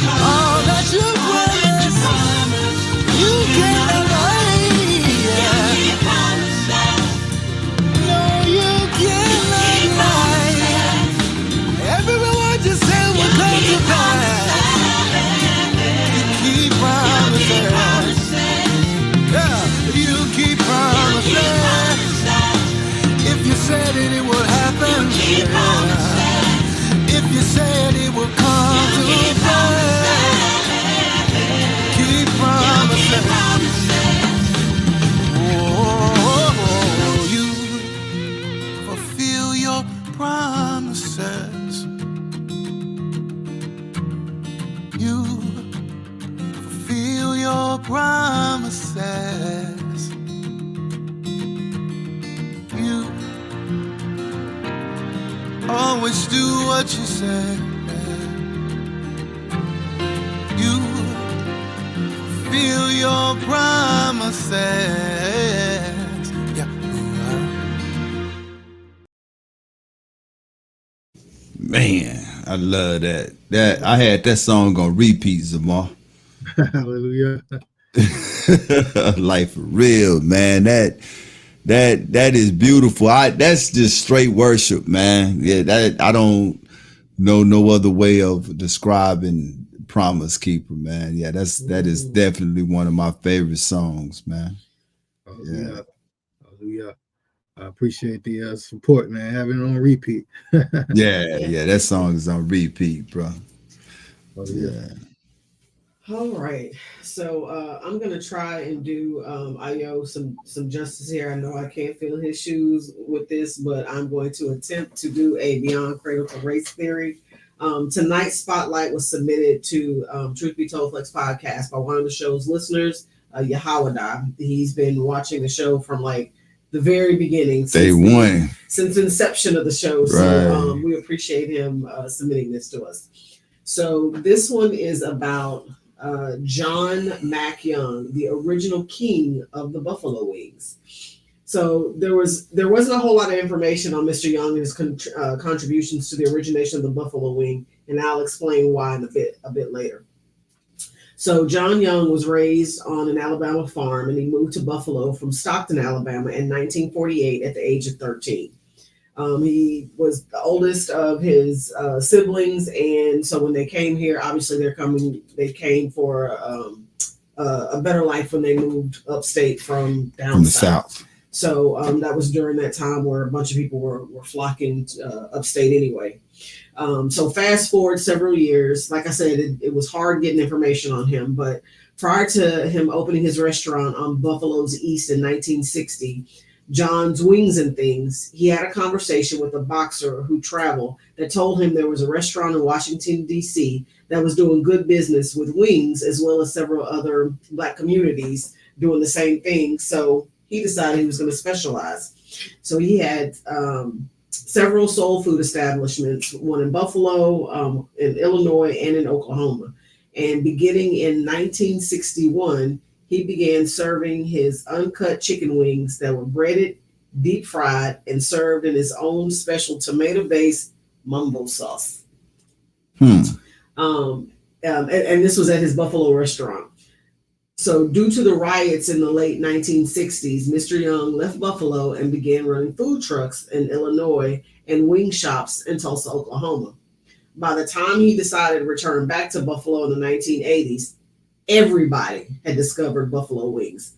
all that you promised. You cannot lie. No, you cannot lie. Every word you say will come to pass. You keep promises. Yeah, you keep promises. If you said it, it will happen. If you said it will come to pass, keep promises. Oh, you fulfill your promises. You fulfill your promises. always do what you say. You fulfill your promises. Yeah. Man, I love that. That I had that song on repeat, Zamar. Hallelujah. Like for real, man. That is beautiful. That's just straight worship, man. Yeah, that I don't know no other way of describing Promise Keeper, man. Yeah, that is definitely one of my favorite songs, man. Hallelujah. Hallelujah. I appreciate the support, man. Having it on repeat. Yeah, that song is on repeat, bro. Hallelujah. Yeah. All right, so I'm gonna try and do Ayo some justice here. I know I can't fill his shoes with this, but I'm going to attempt to do a Beyond Cradle to Race Theory. Tonight's spotlight was submitted to Truth Be Told Flex podcast by one of the show's listeners, Yahawada. He's been watching the show from like the very beginning, since inception of the show. Right. So we appreciate him submitting this to us. So this one is about John Mac Young, the original king of the Buffalo Wings. So there wasn't a whole lot of information on Mr. Young and his contributions to the origination of the Buffalo Wing, and I'll explain why in a bit later. So John Young was raised on an Alabama farm, and he moved to Buffalo from Stockton, Alabama in 1948 at the age of 13. He was the oldest of his siblings, and so when they came here, obviously they came for a better life when they moved upstate from down south. So that was during that time where a bunch of people were flocking upstate anyway. So fast forward several years, like I said, it was hard getting information on him, but prior to him opening his restaurant on Buffalo's East in 1960, John's Wings and Things, he had a conversation with a boxer who traveled that told him there was a restaurant in Washington, D.C. that was doing good business with wings, as well as several other Black communities doing the same thing. So he decided he was going to specialize. So he had several soul food establishments, one in Buffalo, in Illinois, and in Oklahoma. And beginning in 1961, he began serving his uncut chicken wings that were breaded, deep fried, and served in his own special tomato-based mumbo sauce. And this was at his Buffalo restaurant. So due to the riots in the late 1960s, Mr. Young left Buffalo and began running food trucks in Illinois and wing shops in Tulsa, Oklahoma. By the time he decided to return back to Buffalo in the 1980s, everybody had discovered buffalo wings.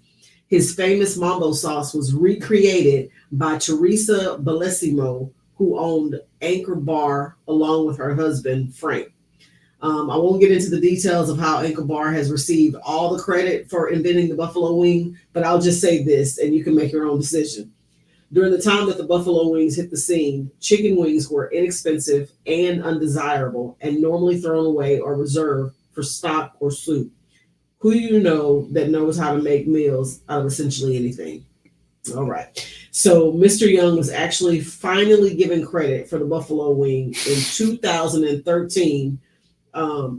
His famous mambo sauce was recreated by Teresa Bellissimo, who owned Anchor Bar along with her husband, Frank. I won't get into the details of how Anchor Bar has received all the credit for inventing the buffalo wing, but I'll just say this, and you can make your own decision. During the time that the buffalo wings hit the scene, chicken wings were inexpensive and undesirable and normally thrown away or reserved for stock or soup. Who do you know that knows how to make meals out of essentially anything? All right. So Mr. Young was actually finally given credit for the buffalo wing in 2013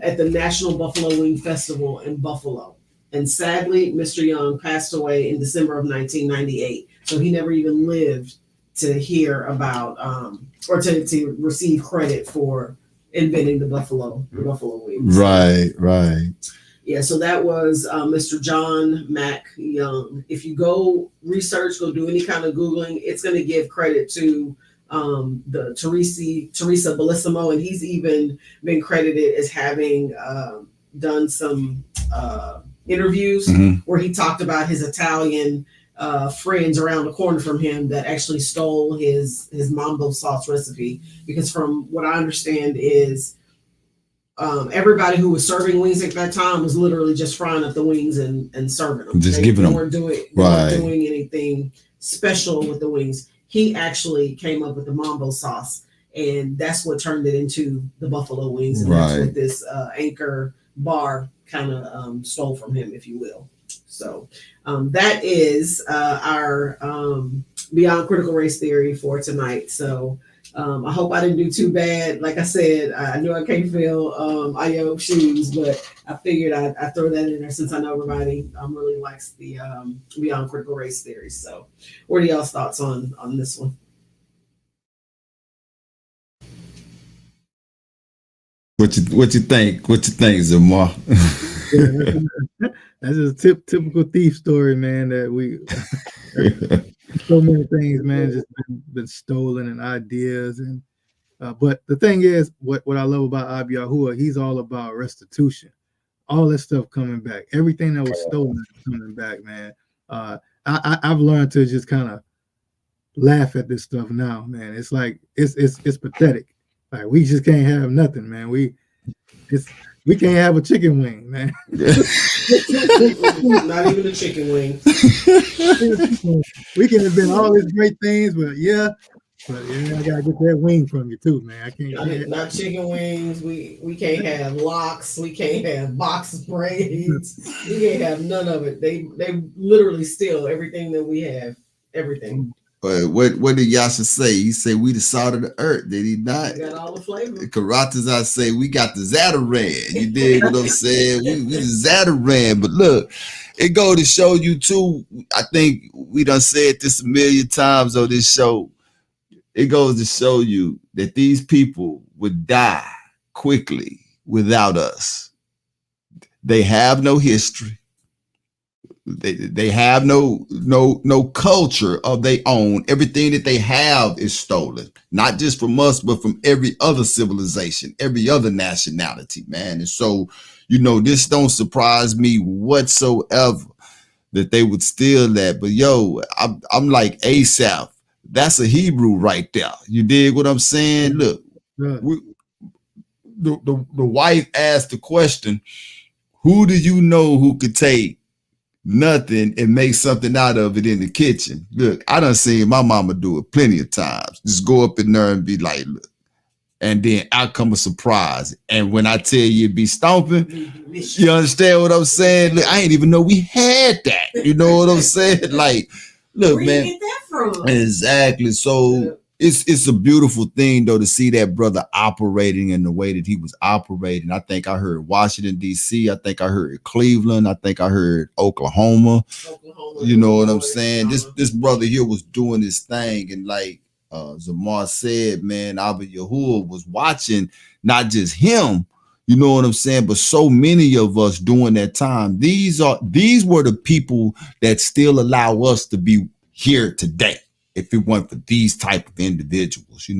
at the National Buffalo Wing Festival in Buffalo. And sadly, Mr. Young passed away in December of 1998. So he never even lived to hear about or to receive credit for inventing the buffalo wings. Right. Yeah, so that was Mr. John Mac Young. If you go research, go do any kind of Googling, it's going to give credit to the Teresa Bellissimo, and he's even been credited as having done some interviews where he talked about his Italian friends around the corner from him that actually stole his mambo sauce recipe, because from what I understand is everybody who was serving wings at that time was literally just frying up the wings and serving them. They weren't doing anything special with the wings. He actually came up with the mambo sauce, and that's what turned it into the buffalo wings. And that's what this Anchor Bar kind of stole from him, if you will. So that is our Beyond Critical Race Theory for tonight. So I hope I didn't do too bad. Like I said, I knew I can't fill Ayo shoes, but I figured I'd throw that in there since I know everybody really likes the Beyond Critical Race Theory. So, what are y'all's thoughts on this one? What you think? What you think, Zamar? That's a typical thief story, man. That we so many things, man, just been stolen and ideas, and but the thing is, what I love about Abi Yahuwah, he's all about restitution. All that stuff coming back, everything that was stolen is coming back, man. I've learned to just kind of laugh at this stuff now, man. It's like it's pathetic. Like we just can't have nothing, man. We can't have a chicken wing, man. Not even a chicken wing. We can invent all these great things, but I gotta get that wing from you too, man. I can't. Not chicken wings. We can't have locks. We can't have box braids. We can't have none of it. They literally steal everything that we have. Everything. But what did Yasha say? He said we the salt of the earth. Did he not? We got all the flavor. Karatas, I say we got the Zataran. You dig what I'm saying? We the Zataran. But look, it go to show you too. I think we done said this a million times on this show. It goes to show you that these people would die quickly without us. They have no history. They have no culture of their own. Everything that they have is stolen, not just from us, but from every other civilization, every other nationality, man. And so, this don't surprise me whatsoever that they would steal that. But yo, I'm like Asaph. That's a Hebrew right there. You dig what I'm saying? Look, the wife asked the question, who do you know who could take nothing and make something out of it in the kitchen? Look, I done seen my mama do it plenty of times. Just go up in there and be like, look, and then out come a surprise. And when I tell you it be stomping, you understand what I'm saying? Look, I ain't even know we had that. You know what I'm saying? Like, look, where man. you get that from? Exactly. So it's a beautiful thing though to see that brother operating in the way that he was operating. I think I heard Washington, D.C. I think I heard Cleveland. I think I heard Oklahoma. You know what I'm saying? This brother here was doing his thing, and like Zamar said, man, Abba Yahuwah was watching not just him, you know what I'm saying, but so many of us during that time. These were the people that still allow us to be here today. If it weren't for these type of individuals,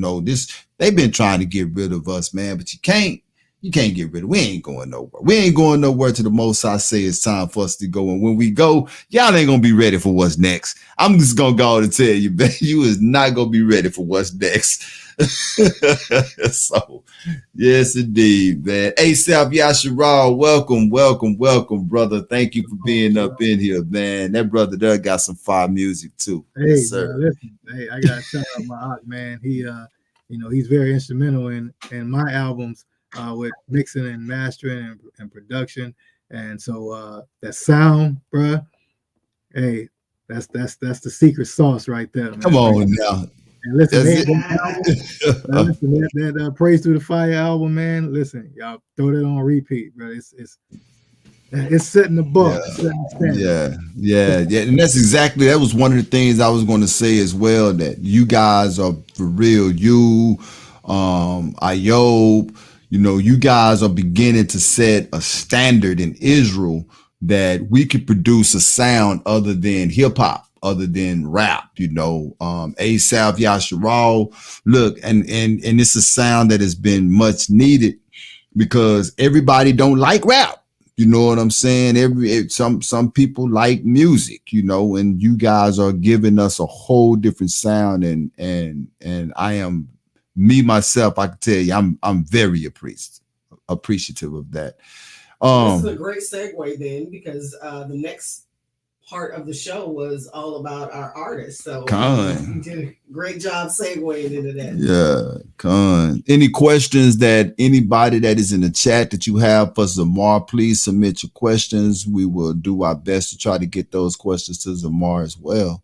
they've been trying to get rid of us, man, but you can't get rid of. We ain't going nowhere. We ain't going nowhere till the Most High say it's time for us to go. And when we go, y'all ain't gonna be ready for what's next. I'm just gonna go and tell you, man, you is not gonna be ready for what's next. So, yes, indeed, man. Asaph Yasharal, welcome, brother. Thank you for being up in here, man. That brother there got some fire music too. Hey, yes, sir. Listen, hey, I gotta shout out my aunt, man. He, he's very instrumental in my albums with mixing and mastering and production. And so that sound, bruh, hey, that's the secret sauce right there, man. Come on now. And listen, that Praise Through the Fire album, man. Listen, y'all throw that on repeat, bro. It's setting the bar. Yeah. And that was one of the things I was going to say as well, that you guys are for real. You, Ayob, you guys are beginning to set a standard in Israel that we could produce a sound other than hip hop, other than rap, Asaph Yasharal. Look, and it's a sound that has been much needed because everybody don't like rap. You know what I'm saying? Some people like music, and you guys are giving us a whole different sound. And I am, me myself, I can tell you, I'm very appreciative of that. This is a great segue then, because the next part of the show was all about our artists. So you did a great job segueing into that. Yeah, Con. Any questions that anybody that is in the chat that you have for Zamar, please submit your questions. We will do our best to try to get those questions to Zamar as well.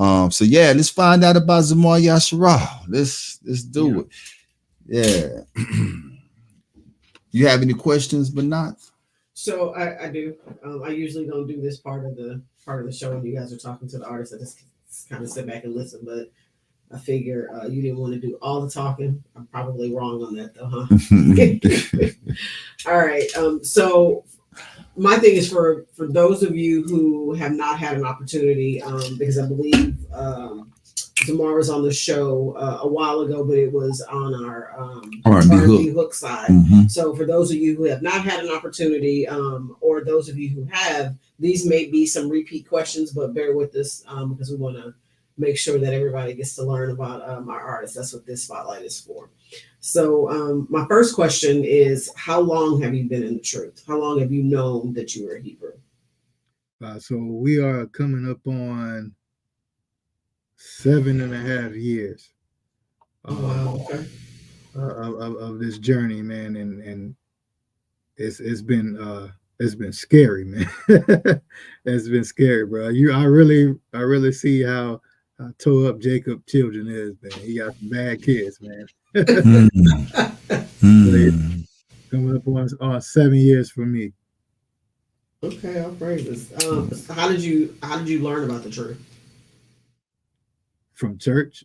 So yeah, let's find out about Zamar Yasharal. Let's do it. Yeah. You have any questions, but not? So I do. I usually don't do this part of the show when you guys are talking to the artists. I just kind of sit back and listen. But I figure you didn't want to do all the talking. I'm probably wrong on that, though, huh? All right. So my thing is for those of you who have not had an opportunity, because I believe Zamar was on the show a while ago, but it was on our R&B hook side. Mm-hmm. So for those of you who have not had an opportunity, or those of you who have, these may be some repeat questions, but bear with us because we want to make sure that everybody gets to learn about our artists. That's what this spotlight is for. So my first question is, how long have you been in the truth? How long have you known that you were a Hebrew? So we are coming up on 7.5 years of this journey, man, and it's been scary, man. It's been scary, bro. I really see how toe up Jacob Children is, man. He got some bad kids, man. Coming up on 7 years for me. Okay, I'll praise this. How did you learn about the truth? From church,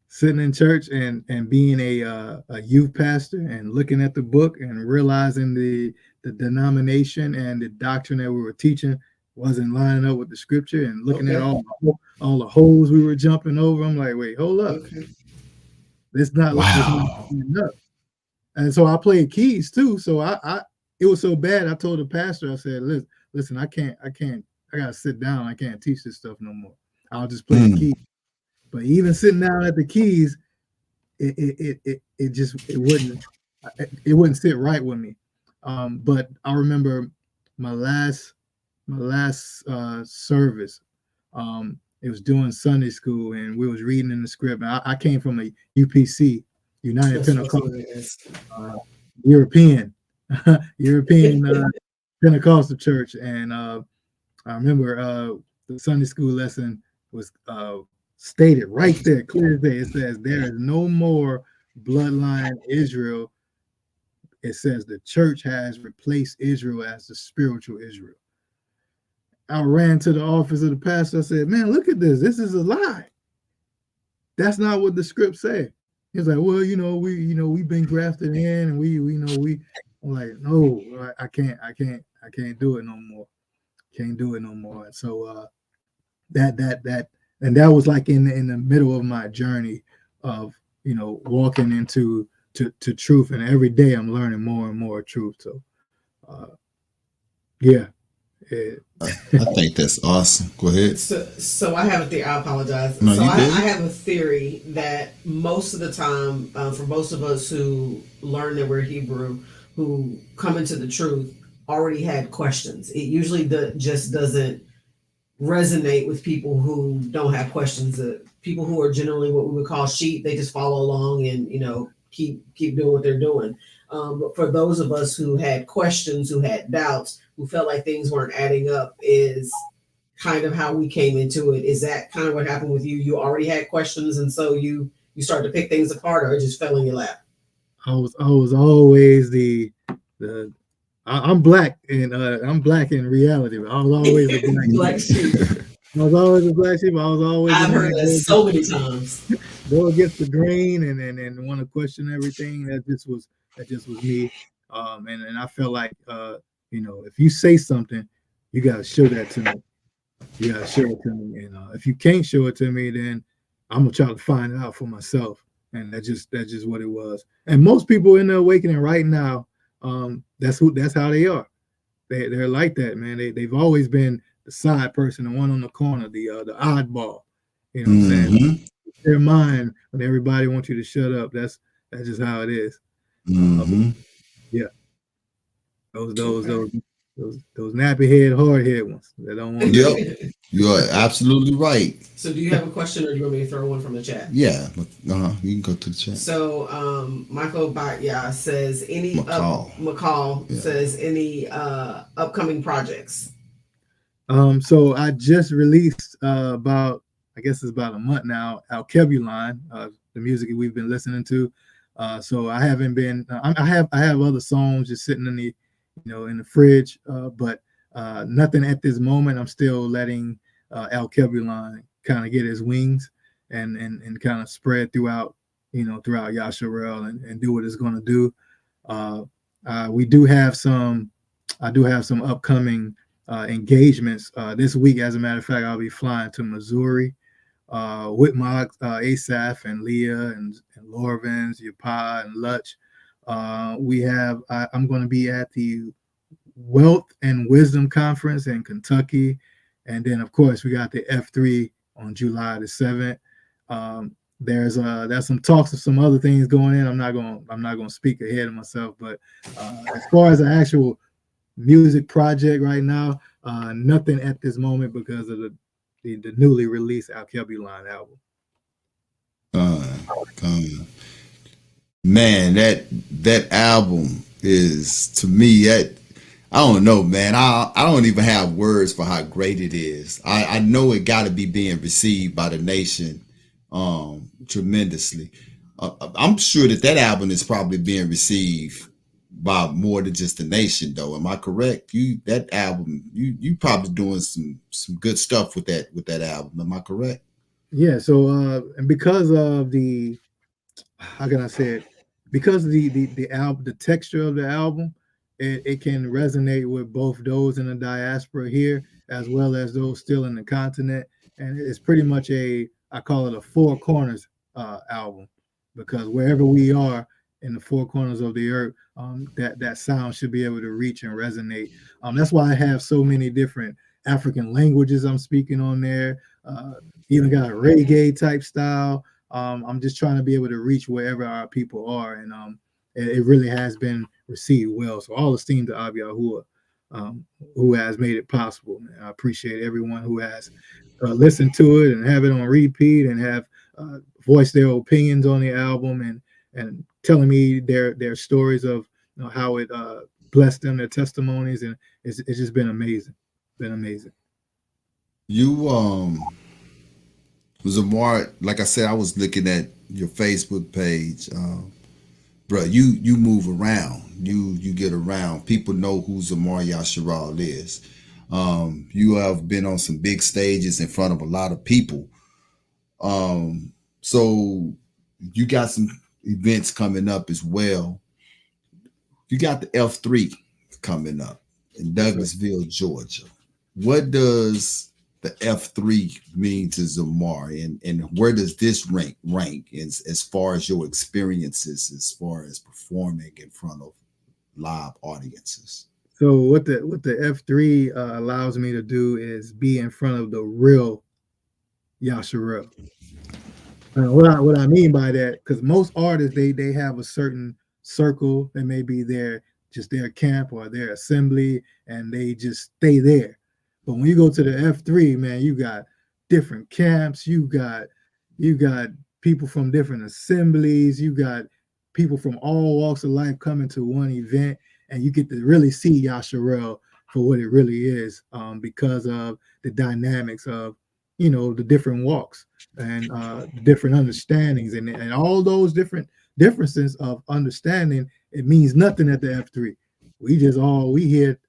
sitting in church and being a youth pastor and looking at the book and realizing the denomination and the doctrine that we were teaching wasn't lining up with the scripture, and looking at all the holes we were jumping over. I'm like, wait, hold up. Okay. It's not enough. And so I played keys too. So I it was so bad. I told the pastor, I said, listen, I gotta sit down. I can't teach this stuff no more. I'll just play the keys. But even sitting down at the keys, it wouldn't sit right with me. But I remember my last service. It was doing Sunday school, and we was reading in the script. I came from a UPC, United Pentecostal, European Pentecostal church, and I remember the Sunday school lesson was stated right there, clear as day. It says there is no more bloodline Israel. It says the church has replaced Israel as the spiritual Israel. I ran to the office of the pastor. I said, man, look at this. This is a lie. That's not what the script said. He's like, well, we've been grafted in, and I'm like, no, I can't do it no more. Can't do it no more. And so that was like in the middle of my journey of walking into truth, and every day I'm learning more and more truth. So I think that's awesome. Go ahead. So I have a theory. I apologize. No, so I did. have a theory that most of the time, for most of us who learn that we're Hebrew, who come into the truth, already had questions. It usually just doesn't resonate with people who don't have questions. People who are generally what we would call sheep, they just follow along and keep doing what they're doing. But for those of us who had questions, who had doubts, who felt like things weren't adding up, is kind of how we came into it. Is that kind of what happened with you? You already had questions, and so you started to pick things apart, or it just fell in your lap? I was always I'm black, and I'm black in reality, but I was always a black sheep. I was always a black sheep. I've heard that so many times. Go against the grain and want to question everything. That just was me. And I felt like if you say something, you gotta show that to me. You gotta show it to me. And if you can't show it to me, then I'm gonna try to find it out for myself. And that's just what it was. And most people in the awakening right now, that's how they are. They're like that, man. They've always been the side person, the one on the corner, the oddball. You know what I'm saying? Their mind when everybody wants you to shut up. That's just how it is. Yeah. Those nappy head, hard head ones that don't want. Yep, you are absolutely right. So, do you have a question, or do you want me to throw one from the chat? Yeah, you can go to the chat. So, Michael Batya says McCall says any upcoming projects. So I just released about I guess it's about a month now, Alkebuline, the music we've been listening to. So I haven't been. I have other songs just sitting in the, in the fridge, but nothing at this moment. I'm still letting Alkebuline kind of get his wings and kind of spread throughout, throughout Yasharel and do what it's going to do. We do have some. I do have some upcoming engagements this week. As a matter of fact, I'll be flying to Missouri with my Asaph and Leah and Lorvins, Yapa and Lutch. I'm going to be at the Wealth and Wisdom Conference in Kentucky, and then of course we got the F3 on July the 7th. There's some talks of some other things going in. I'm not going to speak ahead of myself, but as far as an actual music project right now, nothing at this moment because of the newly released Alkebuline album. Man, that album is, to me, that I don't know, man. I don't even have words for how great it is. I know it got to be being received by the nation tremendously. I'm sure that album is probably being received by more than just the nation, though. Am I correct? That album, you probably doing some good stuff with that album. Am I correct? Yeah. So and because of the, how can I say it? Because the album, the texture of the album, it can resonate with both those in the diaspora here as well as those still in the continent, and it's pretty much I call it a four corners album, because wherever we are in the four corners of the earth, that sound should be able to reach and resonate. That's why I have so many different African languages I'm speaking on there. Even got a reggae type style. I'm just trying to be able to reach wherever our people are, and it really has been received well. So all esteem to Ab Yahuwah, who has made it possible. I appreciate everyone who has listened to it and have it on repeat and have voiced their opinions on the album and telling me their stories of how it blessed them, their testimonies, and it's just been amazing. Been amazing. You Zamar, like I said, I was looking at your Facebook page, bro. You move around, you get around. People know who Zamar Yasharal is. You have been on some big stages in front of a lot of people. So you got some events coming up as well. You got the F3 coming up in Douglasville, Georgia. What does the F3 mean to Zamar, and where does this rank as far as your experiences, as far as performing in front of live audiences? So what the F3 allows me to do is be in front of the real Yasharel. What I mean by that, because most artists they have a certain circle that may be their camp or their assembly, and they just stay there. But when you go to the F3, man, you got different camps, you got people from different assemblies, you got people from all walks of life coming to one event, and you get to really see Yasharel for what it really is, because of the dynamics of the different walks and the different understandings and all those different differences of understanding. It means nothing at the F3. We here,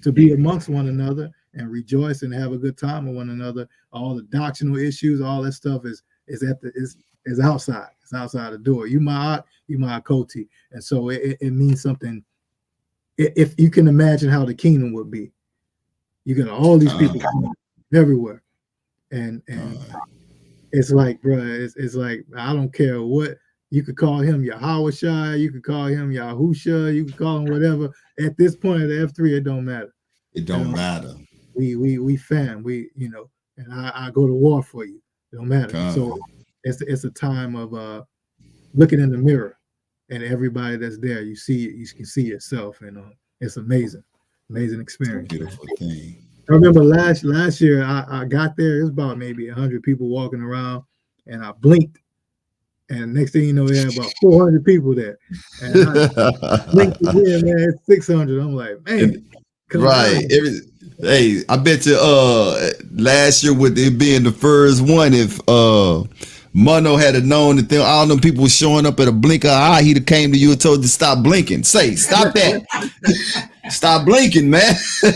to be amongst one another and rejoice and have a good time with one another. All the doctrinal issues, all that stuff is outside. It's outside the door. You my Koti. And so it means something. If you can imagine how the kingdom would be, you got all these people everywhere, and it's like, bro, it's like, I don't care what you could call him, Yahawashai, you could call him Yahusha, you could call him whatever. At this point of the F3, it don't matter. It don't matter. We fam, and I go to war for you. It don't matter. So it's a time of looking in the mirror, and everybody that's there, you can see yourself, and it's amazing experience. Beautiful thing. I remember last year I got there. It was about maybe 100 people walking around, and I blinked, and next thing you know, there had about 400 people there. And I blinked again, man, it's 600. I'm like, man, right. Hey, I bet you last year with it being the first one, if Mono had known that all them people were showing up at a blink of an eye, he'd have came to you and told you to stop blinking. Say, stop that. Stop blinking, man. They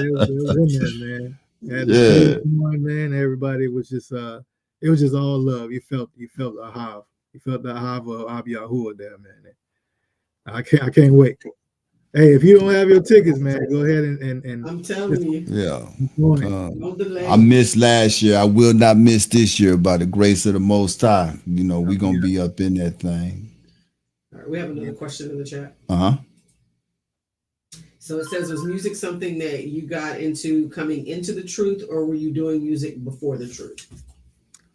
was in there, man. Had the stage Yeah. going, man. Everybody was just it was just all love. You felt a hive. You felt the hive of Ab Yahuwah there, man. I can't wait. Hey, if you don't have your tickets, man, go ahead and I'm telling you. Yeah. No delay. I missed last year. I will not miss this year by the grace of the Most High. You know, we're going to be up in that thing. All right, we have another question in the chat. Uh-huh. So it says, was music something that you got into coming into the truth, or were you doing music before the truth?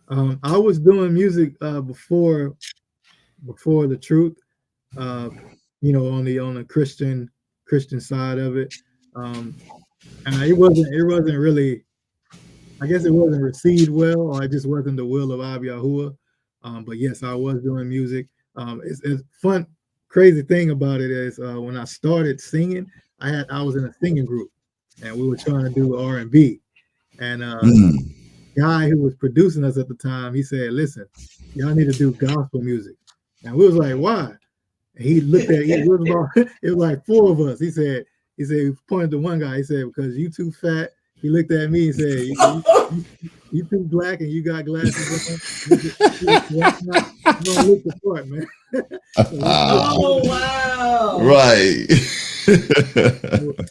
I was doing music before the truth. You know, on the Christian side of it. And it wasn't really, I guess it wasn't received well, or it just wasn't the will of Ab Yahuwah. But yes, I was doing music. It's fun. Crazy thing about it is when I started singing, I was in a singing group, and we were trying to do R&B. And guy who was producing us at the time, he said, "Listen, y'all need to do gospel music." And we was like, "Why?" And he looked at it was like four of us. He said he pointed to one guy. He said, "Because you too fat." He looked at me and said, "You too black and you got glasses on. You don't look the part, man." Oh wow! Right.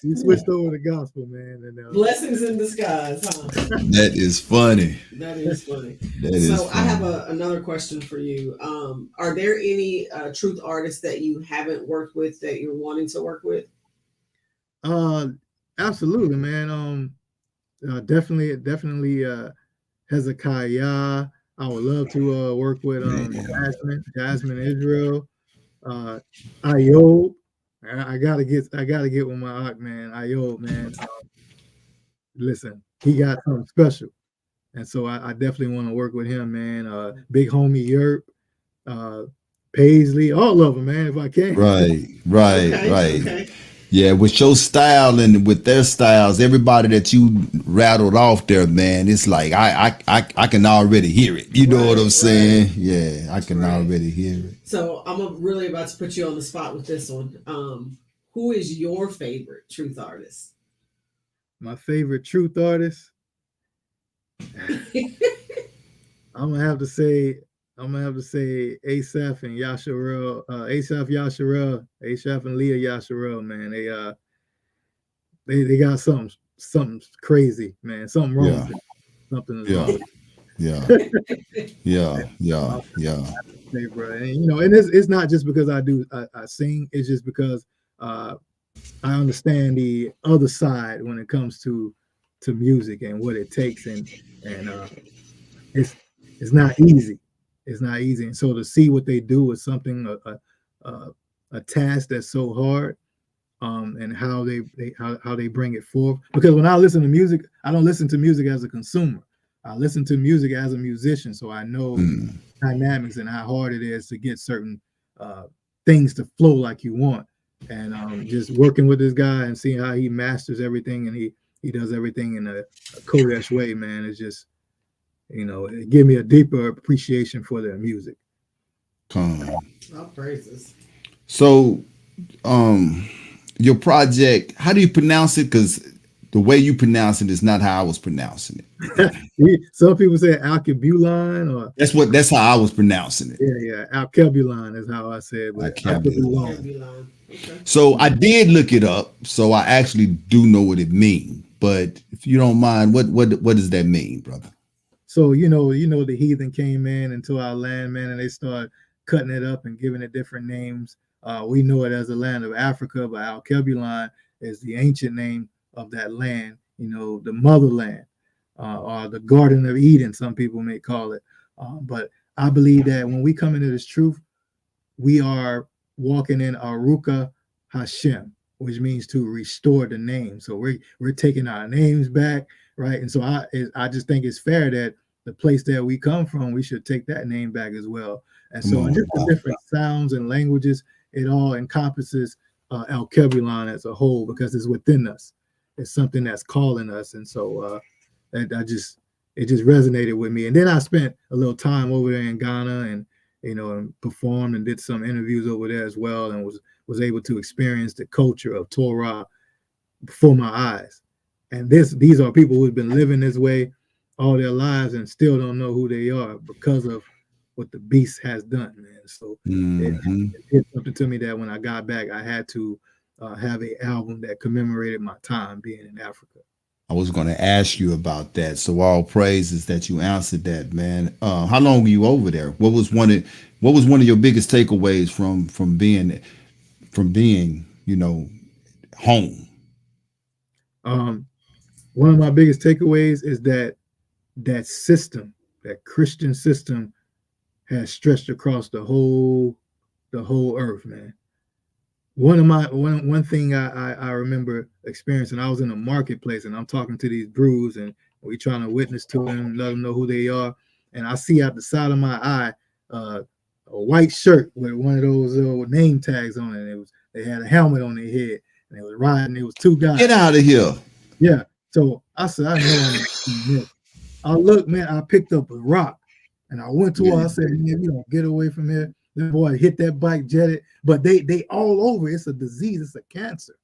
You switched over to gospel, man. And blessings in disguise, huh? That is funny. That is funny. So I have another question for you. Are there any truth artists that you haven't worked with that you're wanting to work with? Absolutely, man. Definitely Hezekiah. I would love to work with Jasmine Israel, Ayob. I gotta get with my Ak, man. Ayob, man. Listen, he got something special, and so I definitely want to work with him, man. Big homie Yerp, Paisley, all of them, man. If I can. Right. Okay. Yeah, with your style and with their styles, everybody that you rattled off there, man, it's like I can already hear it. You know what I'm saying? Yeah, I can already hear it. So I'm really about to put you on the spot with this one. Who is your favorite truth artist? My favorite truth artist? I'm gonna have to say Asaph and Yasharel, Asaph and Leah Yasharel, man. They got something crazy, man. Something wrong with it. Something is wrong. Yeah. Hey, bro. And you know, and it's not just because I sing, it's just because I understand the other side when it comes to music and what it takes, and it's not easy. It's not easy, and so to see what they do with something a task that's so hard, and how they bring it forth. Because when I listen to music, I don't listen to music as a consumer. I listen to music as a musician, so I know dynamics and how hard it is to get certain things to flow like you want. And just working with this guy and seeing how he masters everything, and he does everything in a Kodesh way, man. It's just, you know, it gave me a deeper appreciation for their music. All praises. So, your project, how do you pronounce it? Because the way you pronounce it is not how I was pronouncing it. Some people say Alkebulan, or that's how I was pronouncing it. Yeah, Alkebulan is how I said it. Alkebulan. Okay. So I did look it up, so I actually do know what it means. But if you don't mind, what does that mean, brother? So you know the heathen came in into our land, man, and they started cutting it up and giving it different names. We know it as the land of Africa, but Alkebulan is the ancient name of that land, you know, the motherland, or the Garden of Eden, some people may call it. But I believe that when we come into this truth, we are walking in Aruka Hashem, which means to restore the name. So we're taking our names back, right? And so I just think it's fair that the place that we come from, we should take that name back as well. And so just the different sounds and languages, it all encompasses Alkebulan as a whole, because it's within us. it's something that's calling us. And so it just resonated with me. And then I spent a little time over there in Ghana, and and performed and did some interviews over there as well, and was able to experience the culture of Torah before my eyes. And these are people who've been living this way all their lives and still don't know who they are because of what the beast has done, man. So it did something to me that when I got back, I had to have an album that commemorated my time being in Africa. I was going to ask you about that. So all praises that you answered that, man. How long were you over there? What was one of your biggest takeaways from being home? One of my biggest takeaways is that system, that Christian system, has stretched across the whole earth, man. One thing I remember experiencing, I was in a marketplace and I'm talking to these brews and we trying to witness to them, let them know who they are. And I see out the side of my eye a white shirt with one of those little name tags on it. They had a helmet on their head and they was riding. It was two guys. Get out of here. Yeah. So I said, I know. I look, man, I picked up a rock and I went to her. I said, man, get away from here. The boy hit that bike, jetted, but they all over. It's a disease. It's a cancer.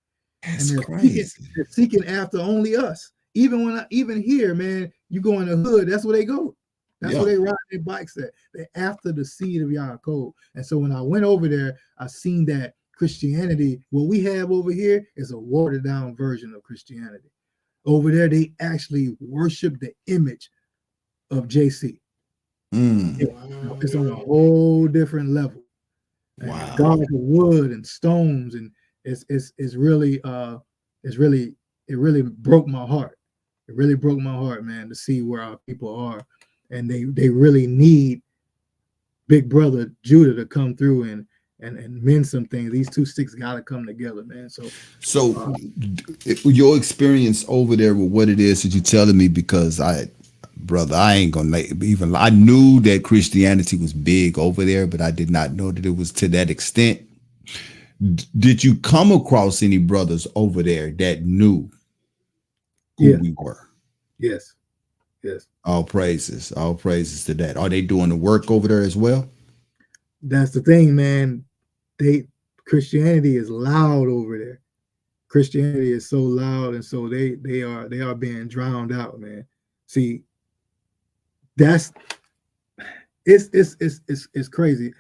That's and crazy. They're seeking after only us. Even here, man, you go in the hood, that's where they go. That's where they ride their bikes at. They're after the seed of Yaakov. And so when I went over there, I seen that Christianity, what we have over here is a watered down version of Christianity. Over there, they actually worship the image of JC. It's on a whole different level. Wow. Gods of wood and stones, and it really broke my heart. It really broke my heart, man, to see where our people are, and they really need Big Brother Judah to come through and mend some things. These two sticks got to come together, man. So your experience over there with what it is that you're telling me, because I ain't gonna even. I knew that Christianity was big over there, but I did not know that it was to that extent. Did you come across any brothers over there that knew who we were? Yes. All praises to that. Are they doing the work over there as well? That's the thing, man. Christianity is loud over there. Christianity is so loud, and so they are being drowned out, man. See, it's crazy.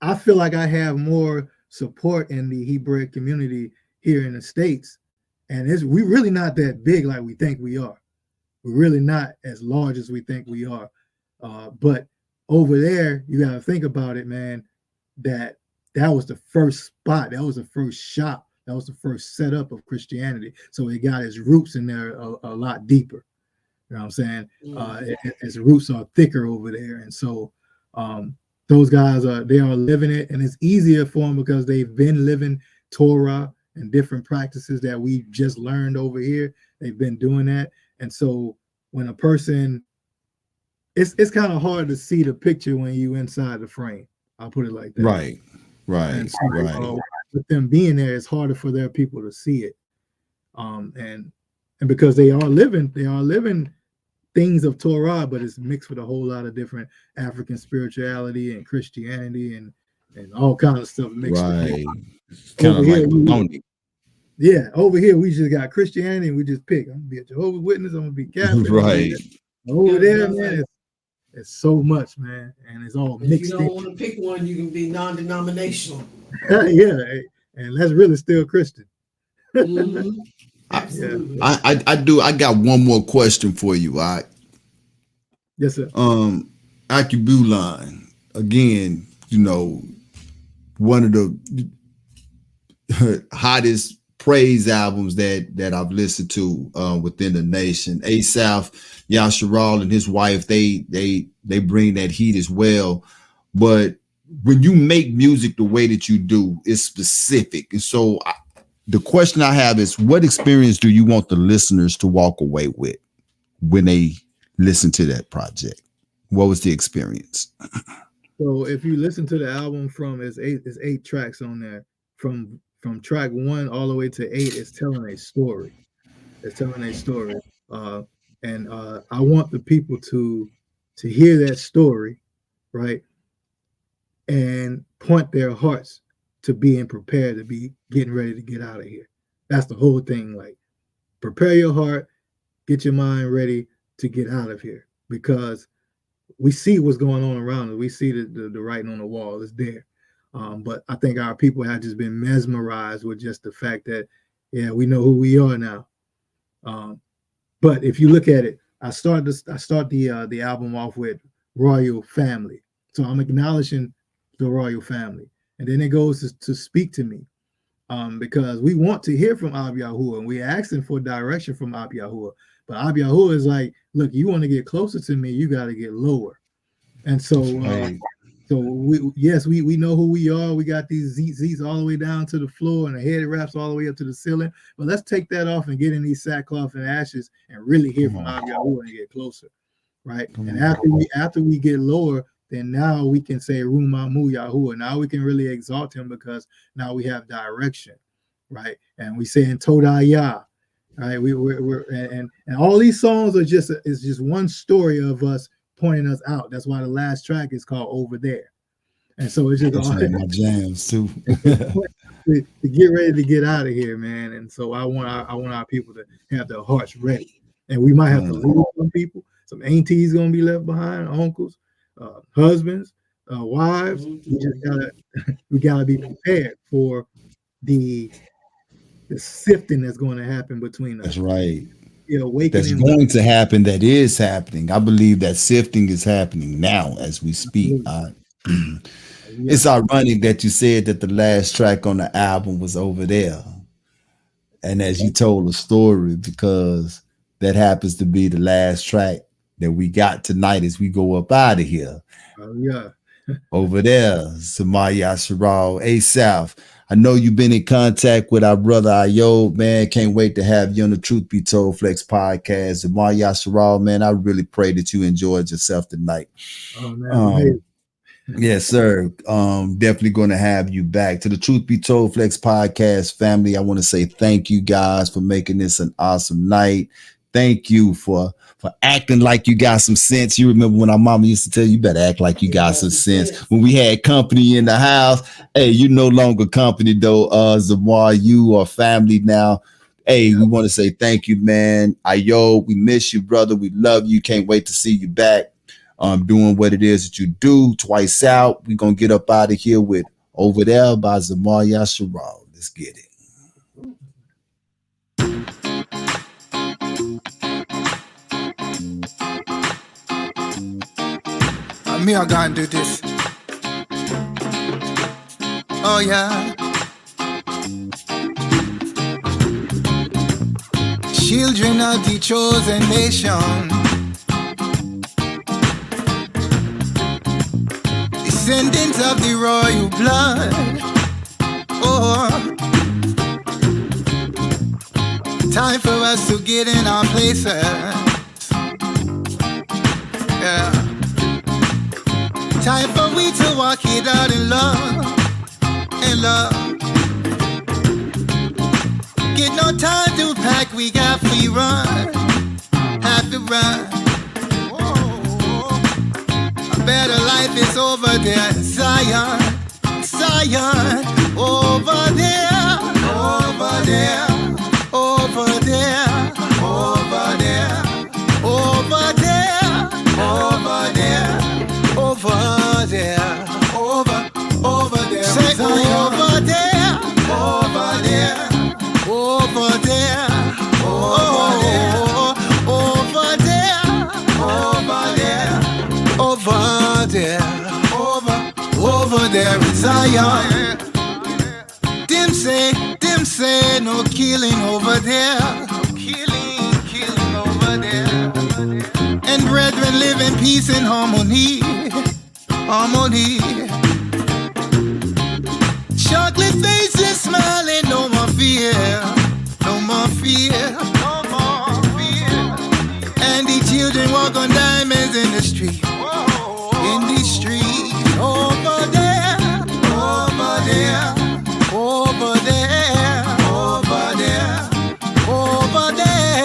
I feel like I have more support in the Hebrew community here in the States, and we're really not that big like we think we are. We're really not as large as we think we are. But over there, you got to think about it, man. That was the first spot. That was the first shop. That was the first setup of Christianity. So it got its roots in there a lot deeper. You know what I'm saying? Its roots are thicker over there. And so those guys they are living it, and it's easier for them because they've been living Torah and different practices that we just learned over here. They've been doing that. And so when a person, it's kind of hard to see the picture when you inside the frame. I'll put it like that. Right. And so, with them being there, it's harder for their people to see it. And because they are living things of Torah, but it's mixed with a whole lot of different African spirituality and Christianity and all kinds of stuff mixed. Right. Kind of like baloney. Yeah, over here we just got Christianity and we just pick. I'm gonna be a Jehovah's Witness, I'm gonna be Catholic. Right. Over there, man, it's so much, man, and it's all mixed. If you don't want to pick one, you can be non-denominational. Yeah, and that's really still Christian. Absolutely. I got one more question for you. All right. Yes, sir. Akibulan, again, one of the hottest praise albums that I've listened to within the nation. Asaph, Yasharal, and his wife, they bring that heat as well. But when you make music the way that you do, it's specific. And so the question I have is, what experience do you want the listeners to walk away with when they listen to that project? What was the experience? So if you listen to the album it's 8 tracks on there. From track 1 all the way to 8, it's telling a story. that's telling their story. And I want the people to hear that story, right? And point their hearts to being prepared to be getting ready to get out of here. That's the whole thing. Like, prepare your heart, get your mind ready to get out of here, because we see what's going on around us. We see the writing on the wall is there. But I think our people have just been mesmerized with just the fact that, yeah, we know who we are now. But if you look at it, I start the album off with Royal Family. So I'm acknowledging the Royal Family. And then it goes to speak to me. Because we want to hear from Ab Yahuwah, and we're asking for direction from Ab Yahuwah. But Ab Yahuwah is like, look, you want to get closer to me, you got to get lower. And so, we know who we are. We got these zeets all the way down to the floor, and the head wraps all the way up to the ceiling. But let's take that off and get in these sackcloth and ashes and really hear from Ab Yahuwah and get closer, right? And after we get lower, then now we can say Rumamu Yahuwah. Now we can really exalt him, because now we have direction, right? And we say in Todayah, right? And all these songs are just one story of us pointing us out. That's why the last track is called Over There. And so it's just all my jams too. to get ready to get out of here, man. And so I want our people to have their hearts ready. And we might have to lose some people. Some aunties gonna be left behind, uncles, husbands, wives. We gotta be prepared for the sifting that's going to happen between us. That's right. Awakening. That's going to happen. That is happening. I believe that sifting is happening now as we speak. It's ironic that you said that the last track on the album was Over There, and as you told a story, because that happens to be the last track that we got tonight as we go up out of here. Over There, Samaya Shiral, A-South. I know you've been in contact with our brother Ayo, man. Can't wait to have you on the Truth Be Told Flex podcast. Samaya Shiral, man, I really pray that you enjoyed yourself tonight. Oh, man. Yes, sir. Definitely going to have you back. To the Truth Be Told Flex podcast family, I want to say thank you guys for making this an awesome night. Thank you for acting like you got some sense. You remember when our mama used to tell you better act like you got some sense. When we had company in the house, hey, you no longer company though. Zamar, you are family now. Hey, we want to say thank you, man. Ayo, we miss you, brother. We love you. Can't wait to see you back. Doing what it is that you do. Twice out. We're gonna get up out of here with Over There by Zamar Yasharal. Let's get it. Me, I gotta do this. Oh yeah. Children of the chosen nation, descendants of the royal blood. Oh, time for us to get in our places. Yeah. Time for we to walk it out in love, in love. Get no time to pack, we got free run, have to run. Whoa. A better life is over there in Zion, Zion, over there, over there, over there, over there, over there, over there. Over there, over there, say over there, over there, over there, over there, over there, over there in Zion. Them say, no killing over there, no killing over there. And brethren live in peace and harmony. Harmony. Chocolate faces smiling, no more fear, no more fear, no more fear. And the children walk on diamonds in the street, in the street. Over there, over there, over there, over there, over there.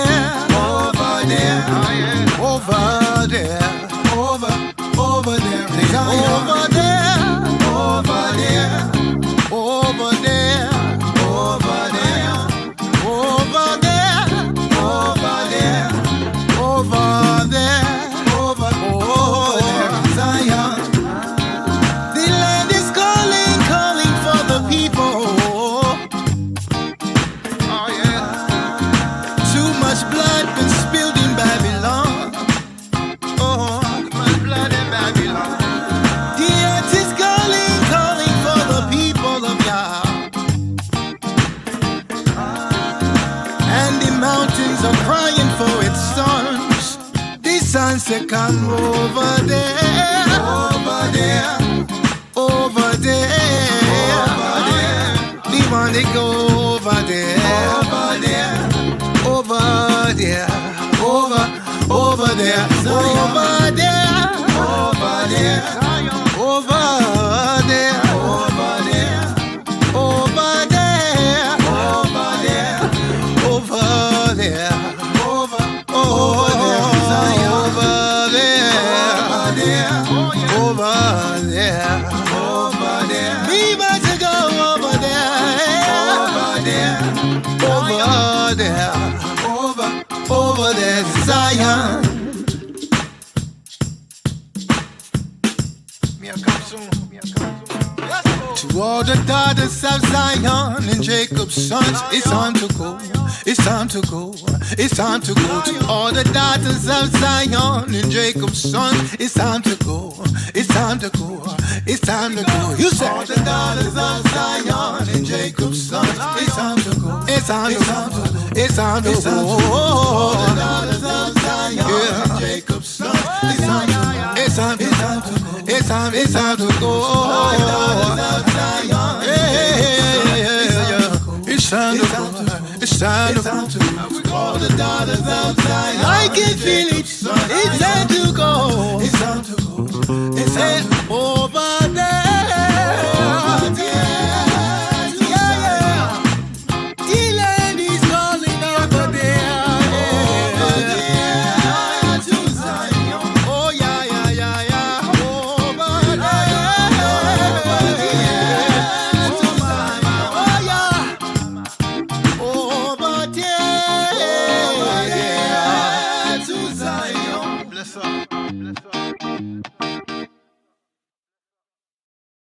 much blood been spilled in Babylon. Oh, much blood in Babylon. The earth is calling, calling for the people of Yah. And the mountains are crying for its sons. The sons say, come over there, over there, over there, over there. We want to go over there, over there, over there, over there, over there, over there, over there, over there, over there, over there, over there, over there, over there. We want to go over there, over there, Zion. To all the daughters of Zion and Jacob's sons, it's time to go. It's time to go. It's time to go. To all the daughters of Zion and Jacob's sons, it's time to go. It's time to go. It's time to go. You say all the daughters of Zion and Jacob's sons, it's time to go. It's time to go. It's time to go. All the daughters of Zion and Jacob's sons, it's time to go. It's time to go. It's time to go. It's time to go. It's time to go. All the daughters of Zion. I can feel it. It's